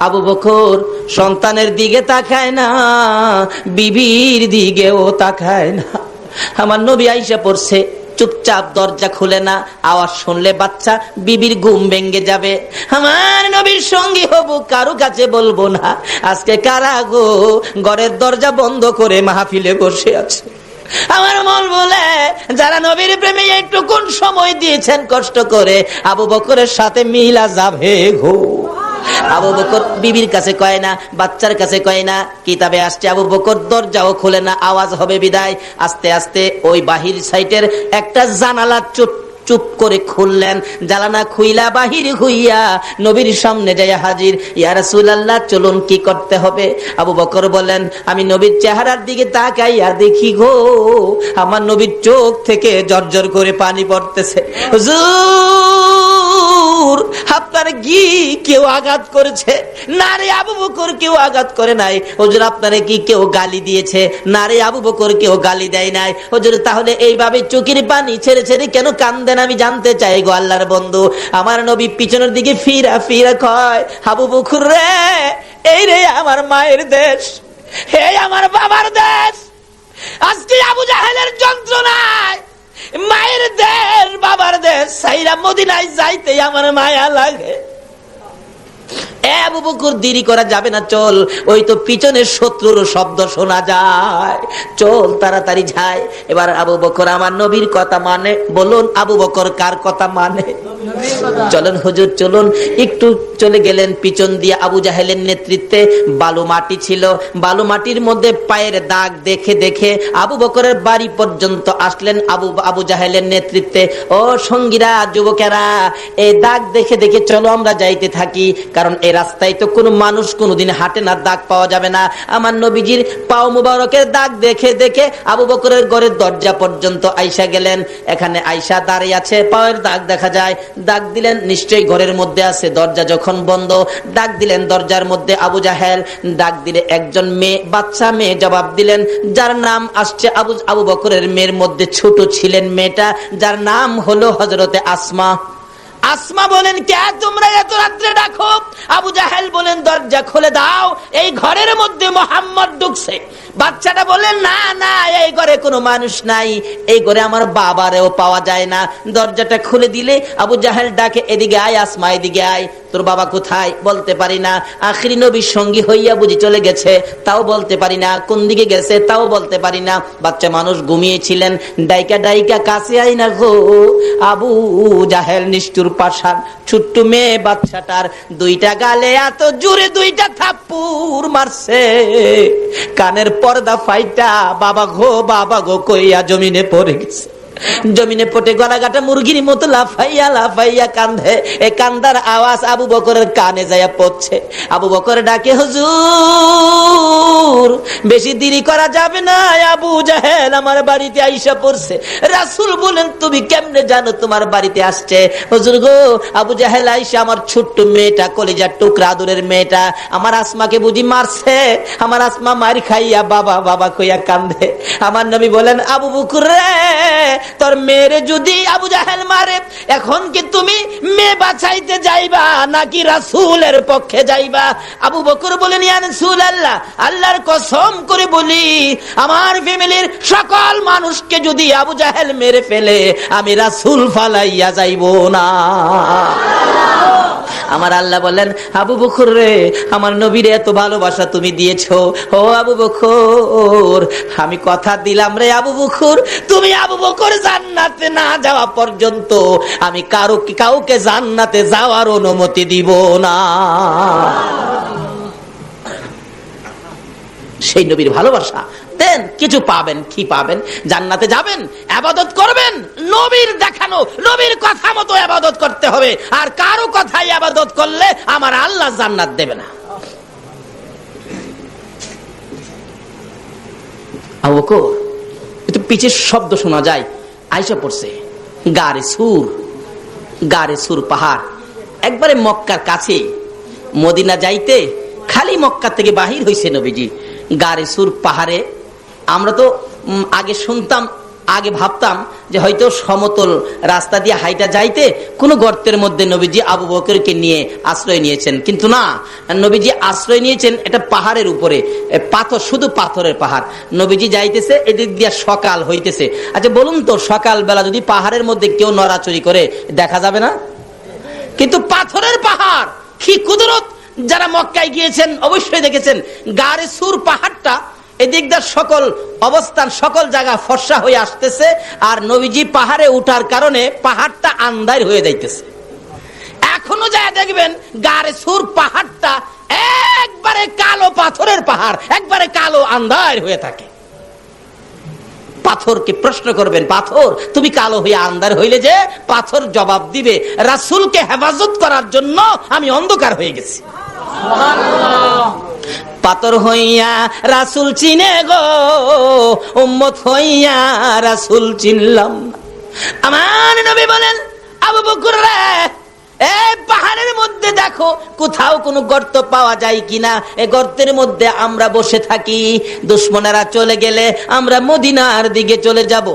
A: আবু বকর সন্তানের দিকে তাকায় না, বিবির দিকেও তাকায় না। আমার নবী আইসা পড়ছে, চুপচাপ দরজা খুলে না, আওয়াজ শুনলে বাচ্চা বিবির ঘুম ভেঙে যাবে। আমার নবীর সঙ্গী হব, কারো কাছে বলবো না। আজকে কারা গো ঘরের দরজা বন্ধ করে মাহফিলে বসে আছে? আমার মন বলে যারা নবীর প্রেমে একটু কোন সময় দিয়েছেন কষ্ট করে, আবু বকরের সাথে মিলা যাবে গো। আবু বকর বিবির কাছে কয় না, বাচ্চার কাছে কয় না। কিতাবে আসছে আবু বকর দরজাও খুলে না, আওয়াজ হবে বিদায়। আস্তে আস্তে ওই বাহির সাইটের একটা জানালা চুপ করে খুললেন। জানালা খুইলা বাহির হইয়া নবীর সামনে যাইয়া হাজির। ইয়া রাসূলুল্লাহ চলুন কি করতে হবে? আবু বকর বলেন, আমি নবীর চেহারার দিকে তাকাইয়া দেখি গো আমার নবীর চোখ থেকে জর্জর করে পানি পড়তেছে। হুজুর আপনার কি কেউ আঘাত করেছে? না রে আবু বকর, কেউ আঘাত করে নাই। হুজুর আপনারে কি কেউ গালি দিয়েছে? না রে আবু বকর, কেউ গালি দেয় নাই। হুজুর তাহলে এইভাবে চোখের পানি ছেড়ে ছেড়ে কেন কান্দেন আমি জানতে চাই গো আল্লাহর বন্ধু। আমার নবী পিছনের দিকে ফিরা ফিরা কয়, আবু বকর রে, এই রে আমার মায়ের দেশ, হে আমার বাবার দেশ। আজকে আবু জাহেলের যন্ত্রণায় মায়ের দেশ বাবার দেশ সাইরা মদিনায় যাইতে আমার মায়া লাগে। আবু বকর দেরি করা যাবে না, চল, ওই তো পিছনের শত্রুর শব্দ শোনা যায়, চল তাড়াতাড়ি যায়। এবার আবু বকর আমার নবীর কথা মানে। বলুন আবু বকর কার কথা মানে? চলেন হুজুর চলুন। একটু চলে গেলেন পিছন দিয়ে। আবু জাহেলের নেতৃত্বে বালু মাটি ছিল, বালু মাটির মধ্যে পায়ের দাগ দেখে দেখে আবু বকরের বাড়ি পর্যন্ত আসলেন আবু জাহেলের নেতৃত্বে। ও সঙ্গীরা, যুবকেরা, এই দাগ দেখে দেখে চলো আমরা যাইতে থাকি, কারণ এই রাস্তায় তো কোনো মানুষ কোনোদিন হাঁটে না, দাগ পাওয়া যাবে না। আমার নবীজির পাও মুবারকের দাগ দেখে দেখে আবু বকরের ঘরের দরজা পর্যন্ত আইসা গেলেন। এখানে আইসা দাঁড়িয়ে আছে, পায়ের দাগ দেখা যায়। ডাক দিলেন, নিশ্চয়ই ঘরের মধ্যে আছে। দরজা যখন বন্ধ, ডাক দিলেন দরজার মধ্যে আবু জাহেল। ডাক দিলে একজন মেয়ে, বাচ্চা মেয়ে জবাব দিলেন, যার নাম আসছে আবু বকরের মেয়ের মধ্যে ছোট ছিলেন মেয়েটা, যার নাম হলো হযরতে আসমা। আসমা বলেন, কে তোমরা এত রাত্রে ডাকো? আবু জাহেল বলেন, দরজা খুলে দাও, এই ঘরের মধ্যে মোহাম্মদ ঢুকছে। বাচ্চাটা বলেন, না না, এই ঘরে কোনো মানুষ নাই, এই ঘরে আমার বাবারেও পাওয়া যায় না। দরজাটা খুলে দিলে আবু জাহেল ডাকে, এদিকে আয় আসমা, এদিকে আয়, তোর বাবা কোথায়? বলতে পারি না। আখিরি নবীর সঙ্গী হইয়া বুঝি চলে গেছে, তাও বলতে পারি না। কোন দিকে গেছে তাও বলতে পারি না। বাচ্চা মানুষ ঘুমিয়েছিলেন। ডাইকা ডাইকা কাছে আই না গো। আবু জাহেল নিষ্ঠুর পাষাণ, ছোট্ট মেয়ে বাচ্চাটার দুইটা গালে এত জোরে দুইটা থাপ্পড় মারছে, কানের পর্দা ফাইটা বাবা গো কইয়া জমিনে পড়ে গেছে। জমিনে পড়ে গলাগাটা মুরগির মতো লাফাইয়া লাফাইয়া কান্দে। এই কান্দার আওয়াজ আবু বকরের কানে যাইয়া পড়ছে। আবু বকর ডাকে, হুজুর বেশি দেরি করা যাবে না, আবু জাহেল আমার বাড়িতে আইসা পড়ছে। রাসূল বলেন, তুমি কেমনে জানো তোমার বাড়িতে আসছে? হুজুর গো, আবু জাহেল আইসা আমার ছোট্ট মেয়েটা, কলিজার টুকরা আদরের মেয়েটা, আমার আসমাকে বুঝি মারছে। আমার আসমা মার খাইয়া বাবা বাবা কইয়া কান্দে। আমার নবী বলেন, আবু বকর রে, তোর মেয়েরে যদি আবু জাহেল মারে, এখন কি তুমি মেয়ে বাঁচাইতে যাইবা নাকি রাসূলের পক্ষে যাইবা? আবু বকর বলেন, ইয়া রাসূলুল্লাহ, আল্লাহর কসম করে বলি, আমার ফ্যামিলির সকল মানুষকে যদি আবু জাহেল মেরে ফেলে, আমি রাসূল ফালাইয়া যাইব না। আমার আল্লাহ বলেন, আবু বকর রে, আমার নবীরে এত ভালোবাসা তুমি দিয়েছো, ও আবু বকর, আমি কথা দিলাম রে আবু বকর, তুমি আবু বকর জান্নাতে না যাওয়া পর্যন্ত আমি কাউকে জান্নাতে যাওয়ার অনুমতি দিব না। সেই নবীর ভালোবাসা দেন, কিছু পাবেন। কি পাবেন? জান্নাতে যাবেন, ইবাদত করবেন, নবীর দেখানো নবীর কথা মতো ইবাদত করতে হবে। আর কারো কথাই ইবাদত করলে আমার আল্লাহ জান্নাত দেবে না। আবু বকর, একটু পিছের শব্দ শোনা যায়, আইসা পড়ছে। গারে সুর পাহাড়, একবারে মক্কার কাছে। মদিনা যাইতে খালি মক্কা থেকে বাহির হইছে নবীজি। গারে সুর পাহাড়ে, আমরা তো আগে শুনতাম, আগে ভাবতাম যে হয়তো সমতল রাস্তা দিয়ে হাইটা যাইতে কোন গর্তের মধ্যে নবীজি আবু বকরকে নিয়ে আশ্রয় নিয়েছেন, কিন্তু না, নবীজি আশ্রয় নিয়েছেন এটা পাহাড়ের উপরে, পাথর, শুধু পাথরের পাহাড়। নবীজি যাইতেছে, এদিক দিয়ে সকাল হইতেছে। আচ্ছা বলুন তো, সকাল বেলা যদি পাহাড়ের মধ্যে কেউ নড়াচড়ি করে দেখা যাবে না? কিন্তু পাথরের পাহাড়, কি কুদরত! যারা মক্কায় গিয়েছেন অবশ্যই দেখেছেন, গারে সুর পাহাড়টা এদিকদার সকল অবস্থান, সকল জায়গা ফর্সা হয়ে আসতেছে, আর নবীজি পাহাড়ে উঠার কারণে পাহাড়টা আন্ধার হয়ে যাইতেছে। এখনো যায় দেখবেন গারে সুর পাহাড়টা একবারে কালো পাথরের পাহাড়, একবারে কালো আন্ধার হয়ে থাকে। পাথরকে প্রশ্ন করবেন, পাথর তুমি কালো হয়ে আন্ধার হইলে যে? পাথর জবাব দিবে, রাসূলকে হেফাজত করার জন্য আমি অন্ধকার হয়ে গেছি। পাথর হইয়া রাসূল চিনে গো, উম্মত হইয়া রাসূল চিনলাম না। আমার নবী বলেন, আবু বকর রে, এই পাহাড়ের মধ্যে দেখো কোথাও কোনো গর্ত পাওয়া যায় কিনা। এই গর্তের মধ্যে আমরা বসে থাকি, দুশমনেরা চলে গেলে আমরা মদিনার দিকে চলে যাব।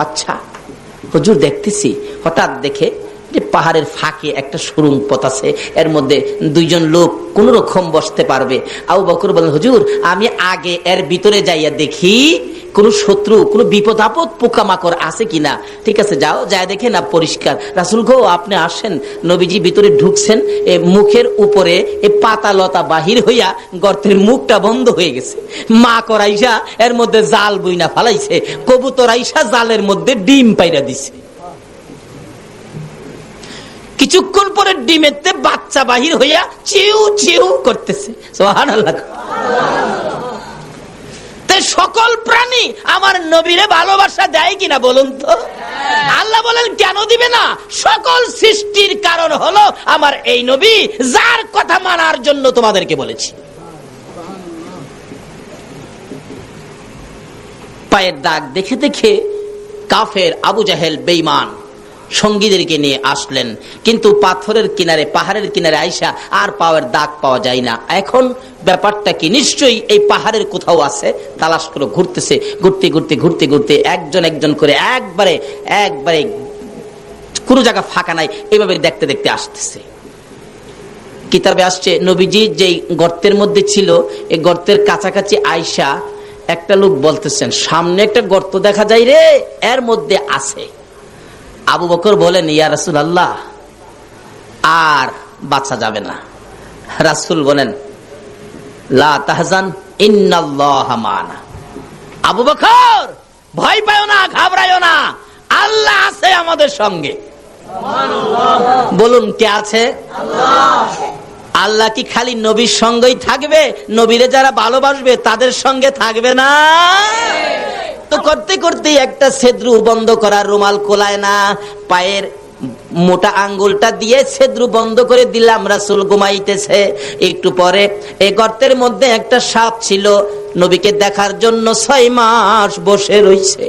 A: আচ্ছা হুজুর, দেখতেছি হঠাৎ দেখে যে পাহাড়ের ফাঁকে একটা সুড়ঙ্গ পথ আছে, এর মধ্যে দুইজন লোক কোন রকম বসতে পারবে। আবু বকর বলেন, হুজুর আমি আগে এর ভিতরে যাইয়া দেখি কোন শত্রু, কোন বিপদ আপদ, পোকামাকড় আছে কিনা। ঠিক আছে, যাও, যায় দেখে না পরিষ্কার। রাসূল গো, আপনি আসেন। নবীজি ভিতরে ঢুকছেন, মুখের উপরে পাতা লতা বাহির হইয়া গর্তের মুখটা বন্ধ হয়ে গেছে। মা করাইসা এর মধ্যে জাল বইনা ফালাইছে, কবুতর আইসা জালের মধ্যে ডিম পাইরা দিছে। কিছুক্ষণ পরে ডিমেতে বাচ্চা বাহির হইয়া চিউ চিউ করতেছে। সুবহানাল্লাহ। সকল প্রাণী আমার নবীরে ভালোবাসা দেয় কিনা বলুন তো? আল্লাহ বলেন, কেন দিবে না? সকল সৃষ্টির কারণ হলো আমার এই নবী, যার কথা মানার জন্য তোমাদেরকে বলেছি। পায়ের দাগ দেখে দেখে কাফের আবু জাহেল বেঈমান সঙ্গীদেরকে নিয়ে আসলেন, কিন্তু পাথরের কিনারে, পাহাড়ের কিনারে আইসা আর পায়ের দাগ পাওয়া যায় না। এখন ব্যাপারটা কি? নিশ্চয়ই এই পাহাড়ের কোথাও আছে। তালাশ করে ঘুরতেছে, ঘুরতে ঘুরতে ঘুরতে ঘুরতে একজন একজন করে একবারে কোনো জায়গা ফাঁকা নাই, এইভাবে দেখতে দেখতে আসতেছে। কিতাবে আসছে নবীজি যেই গর্তের মধ্যে ছিল, এই গর্তের কাছাকাছি আয়সা একটা লোক বলতেছেন, সামনে একটা গর্ত দেখা যায় রে, এর মধ্যে আছে। আবু বকর বলেন, ইয়া রাসূলুল্লাহ, আর বাঁচা যাবে না। রাসূল বলেন, লা তাহজান ইন্নাল্লাহা মা'ানা। আবু বকর ভয় পাও না, ঘাবড়ায়ো না, আল্লাহ আছে আমাদের সঙ্গে। বলুন কে আছে? আল্লাহ কি খালি নবীর সঙ্গেই থাকবে? নবীরে যারা ভালোবাসবে তাদের সঙ্গে থাকবে না? তো করতে করতে একটা ছেদ্রু বন্ধ করার রুমাল কোলায় না, পায়ের মোটা আঙ্গুলটা দিয়ে ছেদ্রু বন্ধ করে দিলাম। রাসূল ঘুমাইতেছে। একটু পরে এই গর্তের মধ্যে একটা সাপ ছিল, নবীকে দেখার জন্য 6 মাস বসে রইছে।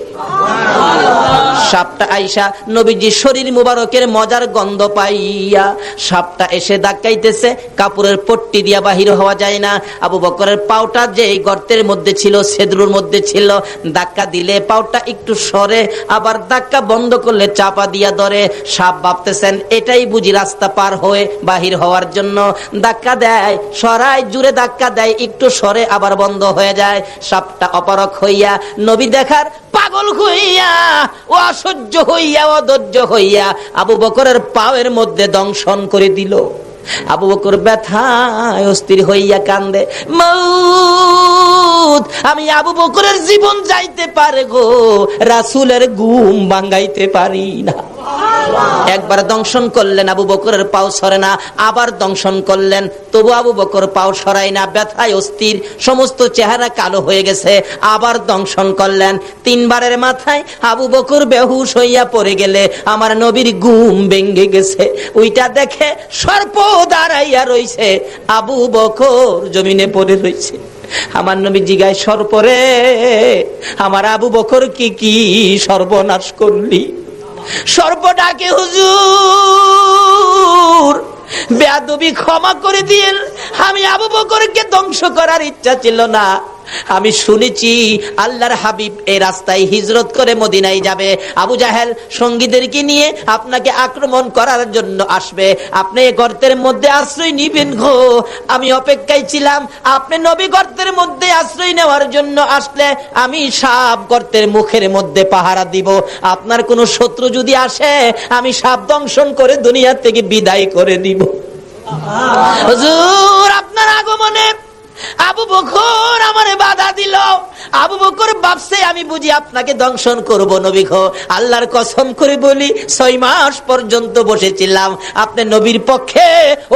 A: সাপটা আইসা নবীজি শরীর মুবারকের মজার গন্ধ পাইয়া সাপটা এসে ধাক্কাইতেছে, কাপড়ের পট্টি দিয়া বাহির হওয়া যায় না। আবু বকরের পাউটা যে এই গর্তের মধ্যে ছিল, ছেদ্রুর মধ্যে ছিল, ধাক্কা দিলে পাউটা একটু সরে, আবার ধাক্কা বন্ধ করলে চাপা দিয়া ধরে। সাপ ভাবতেছেন এটাই বুঝি রাস্তা পার হয়ে বাহির হওয়ার জন্য, ধাক্কা দেয়, সরাই, জুড়ে ধাক্কা দেয়, একটু সরে আবার বন্ধ হয়ে যায়। সাপটা অপারক হইয়া, নবী দেখার পাগল হইয়া, ও অসহ্য হইয়া, অধৈর্য হইয়া আবু বকরের পায়ের মধ্যে দংশন করে দিল। আবু বকর ব্যথায় অস্থির হইয়া কান্দে, মউত, আমি আবু বকরের জীবন যাইতে পারে গো, রাসূলের ঘুম ভাঙাইতে পারি না। একবার দংশন করলেন, আবু বকরের পাও সরে না, আবার দংশন করলেন, তবু আবু বকর পাও সরাই না, ব্যথায় অস্থির, সমস্ত চেহারা কালো হয়ে গেছে। আবার দংশন করলেন, 3 বারের মাথায় আবু বকর বেহুশ হইয়া পড়ে গেলে আমার নবীর ঘুম ভেঙে গেছে। ওইটা দেখে সর্প দাঁড়াইয়া রইছে, আবু বকর জমিনে পড়ে রইছে। আমার নবী জিগায়, সর্পরে, আমার আবু বকর কি সর্বনাশ করলি? সর্প ডাকে, হুজুর বেয়াদবি ক্ষমা করে দিন, আমি আবু বকরকে ধ্বংস করার ইচ্ছা ছিল না। আমি শুনেছি আল্লাহর হাবিব এই রাস্তায় হিজরত করে মদিনায় যাবে, আবু জাহেল সঙ্গীদেরকে নিয়ে আপনাকে আক্রমণ করার জন্য আসবে, আপনি এই গর্তের মধ্যে আশ্রয় নিবেন গো। আমি অপেক্ষায় ছিলাম, আপনি নবী গর্তের মধ্যে আশ্রয় নেওয়ার জন্য আসলে আমি সাপ গর্তের মুখের মধ্যে পাহারা দিব। আপনার কোনো শত্রু যদি আসে, আমি সাপ দংশন করে দুনিয়া থেকে বিদায় করে দিব। হুজুর আপনার আগমনে আবু বকর আমারে বাধা দিল। আবু বকর ভাবছে আমি বুঝি আপনাকে দংশন করব। নবী গো, আল্লাহর কসম করে বলি, 6 মাস পর্যন্ত বসেছিলাম আপনি নবীর পক্ষে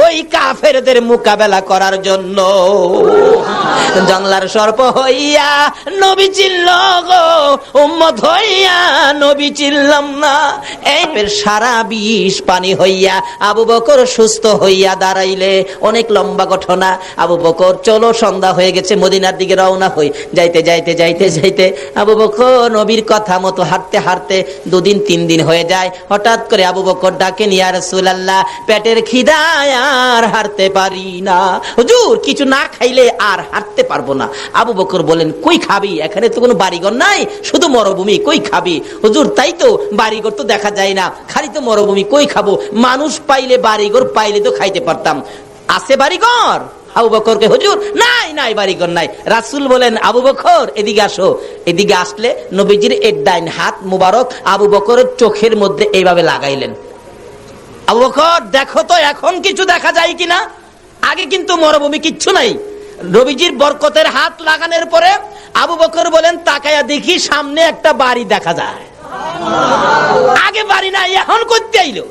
A: ওই কাফেরদের মোকাবেলা করার জন্য। জংলার সর্প হইয়া নবী চিনল গো, উম্মত হইয়া নবী চিনলাম না। এই সারা বিষ পানি হইয়া আবু বকর সুস্থ হইয়া দাঁড়াইলে। অনেক লম্বা ঘটনা। আবু বকর, চলো সন্ধ্যা হয়ে গেছে, মদিনার দিকে রওনা হই। যাইতে যাইতে যাইতে যাইতে আবু বকর নবীর কথা মতো হাঁটতে হাঁটতে 2 দিন 3 দিন হয়ে যায়। হঠাৎ করে আবু বকর ডাকেন, ইয়া রাসূলুল্লাহ, পেটের খিদায় আর হাঁটতে পারি না, হুজুর কিছু না খাইলে আর হাঁটতে পারবো না। আবু বকর বলেন, কই খাবি? এখানে তো কোনো বাড়িঘর নাই, শুধু মরুভূমি, কই খাবি? হুজুর তাই তো, বাড়িঘর তো দেখা যায় না, খালি তো মরুভূমি, কই খাবো? মানুষ পাইলে, বাড়িঘর পাইলে তো খাইতে পারতাম, আছে বাড়িঘর? আবু বকরকে, হুজুর নাই নাই বাড়িঘর নাই। রাসূল বলেন, আবু বকর এদিকে আসো। এদিকে আসলে নবীজির এর ডাইন হাত মুবারক আবু বকরের চোখের মধ্যে এইভাবে লাগাইলেন। আবু বকর দেখো তো এখন কিছু দেখা যায় কিনা। আগে কিন্তু মরুভূমি, কিচ্ছু নাই। নবীজির বরকতের হাত লাগানোর পরে আবু বকর বলেন, তাকায়া দেখি সামনে একটা বাড়ি দেখা যায়। আগে বাড়ি নাই, এখন করতে আইলো।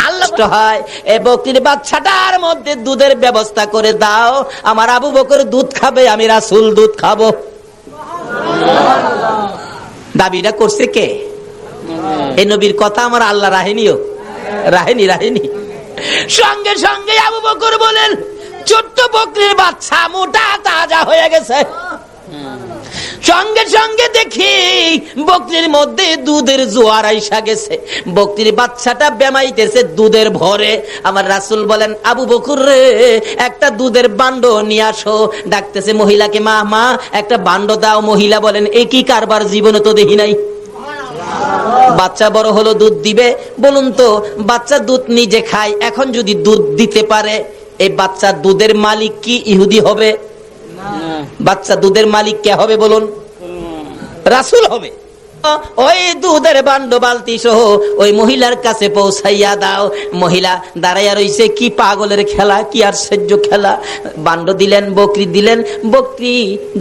A: আল্লাহ হয়, এই বকরির বাচ্চাটার মধ্যে দুধের ব্যবস্থা করে দাও, আমার আবু বকর দুধ খাবে, আমি রাসূল দুধ খাবো। দাবিটা করছে কে? এই নবীর কথা আমার আল্লাহ রাহেনিও, রাহেনি। সঙ্গে সঙ্গে আবু বকর বলেন, ছোট্ট বকরির বাচ্চা মোটা তাজা হয়ে গেছে। সঙ্গে সঙ্গে দেখি বকরির মধ্যে দুধের জোয়ার আইসা গেছে। বকরির বাচ্চাটা বেমাইতেছে দুধের ভরে। আমার রাসূল বলেন, আবু বকর রে, একটা দুধের বান্ড নিয়ে আসো। ডাকতেছে মহিলাকে, মা মা একটা বান্ড দাও। মহিলা বলেন, এ কি কারবার, জীবনে তো দেখি নাই। বাচ্চা বড় হলো দুধ দিবে। বলুন তো, বাচ্চা দুধ নিজে খায়, এখন যদি দুধ দিতে পারে, এই বাচ্চা দুধের মালিক কি ইহুদি হবে? বাচ্চা দুধের মালিক কে হবে বলুন? রাসূল হবে। ওই দুধের বান্ড বালতি সহ ওই মহিলার কাছে পৌঁছাইয়া দাও। মহিলা দাঁড়াইয়া রইছে, কি পাগলের খেলা, কি আশ্চর্য খেলা। বান্ড দিলেন, বকরি দিলেন, বকরি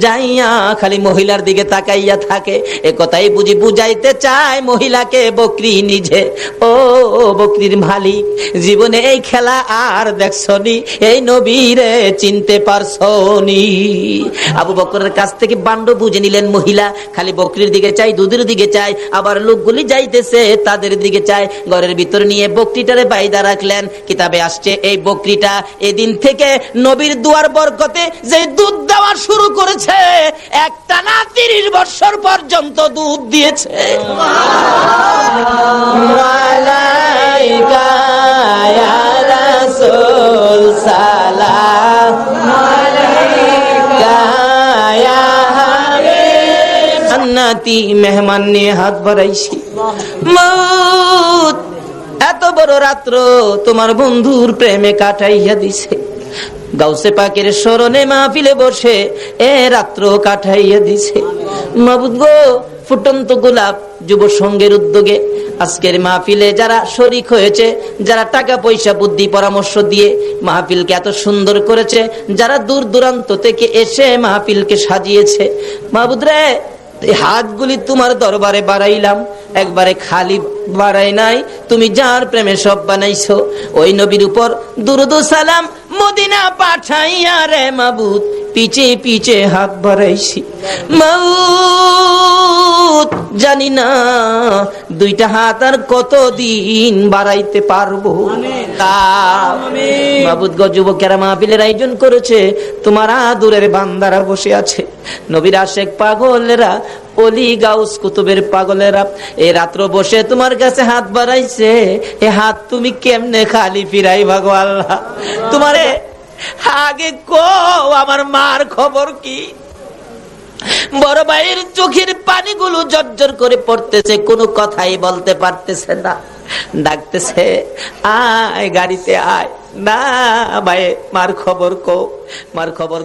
A: যাইয়া খালি মহিলার দিকে তাকাইয়া থাকে। এ কথাই বুঝি বুঝাইতে চায় মহিলাকে বকরি নিজে। ও বকরির মালিক, জীবনে এই খেলা আর দেখছনি? এই নবীরে চিনতে পারছনি? আবু বকরের কাছ থেকে বান্ড বুঝে নিলেন মহিলা, খালি বকরির দিকে চাই, দুধের দিকে চাই, আবার লোকগুলি যাইতেছে তাদের দিকে চাই। ঘরের ভিতর নিয়ে বকরিটারে বাইদা রাখলেন। কিতাবে আসছে এই বকরিটা এদিন থেকে নবীর দুয়ার বরকতে যে দুধ দেওয়া শুরু করেছে, একটানা 30 বছর পর্যন্ত দুধ দিয়েছে। মালাইকা ইয়া রাসূল সালাম আলাইকা ইয়া জান্নাতি মেহমান নিয়ে হাত বাড়াইছি। মউত এত বড় রাত্র তোমার বন্ধুর প্রেমে কাটাইয়া দিছে। গাউসে পাকের স্মরণে মাহফিলে বসে এ রাত্র কাটাইয়া দিছে। মাবুদ গো, ফুটন্ত গোলাপ যুব সংঘের উদ্যোগে আজকের মাহফিলে যারা শরীক হয়েছে, যারা টাকা পয়সা বুদ্ধি পরামর্শ দিয়ে মাহফিলকে এত সুন্দর করেছে, যারা দূর দূরান্ত থেকে এসে মাহফিলকে সাজিয়েছে, মাবুদ রে, এই হাতগুলি তোমার দরবারে বাড়াইলাম, একবারে খালি বাড়াই নাই। তুমি যার প্রেমে সব বানাইছো, ওই নবীর উপর দুরুদ ও সালাম মদিনা পাঠাইয়া রে মাবুদ পিছে পিছে হাত বাড়াইছি। মাবুদ জানি না দুইটা হাত আর কতদিন বাড়াইতে পারবো। মাবুদ গো, যুবকেরা মাহফিলের আয়োজন করেছে, তোমার আদরের বান্দারা বসে আছে, নবীর আশেক পাগলেরা, অলি গাউস কুতুবের পাগলেরা এই রাত্র বসে তোমার কাছে হাত বাড়াইছে। এ হাত তুমি কেমনে খালি ফিরাই ভাগো আল্লাহ? তোমারে আগে কো আমার মার খবর কি? বড় ভাইয়ের চোখের পানিগুলো জর্জর করে পড়তেছে, কোনো কথাই বলতে পারতেছে না। ডাকতেছে, আয় গাড়িতে আয়। না ভাই, মার খবর কো, মার খবর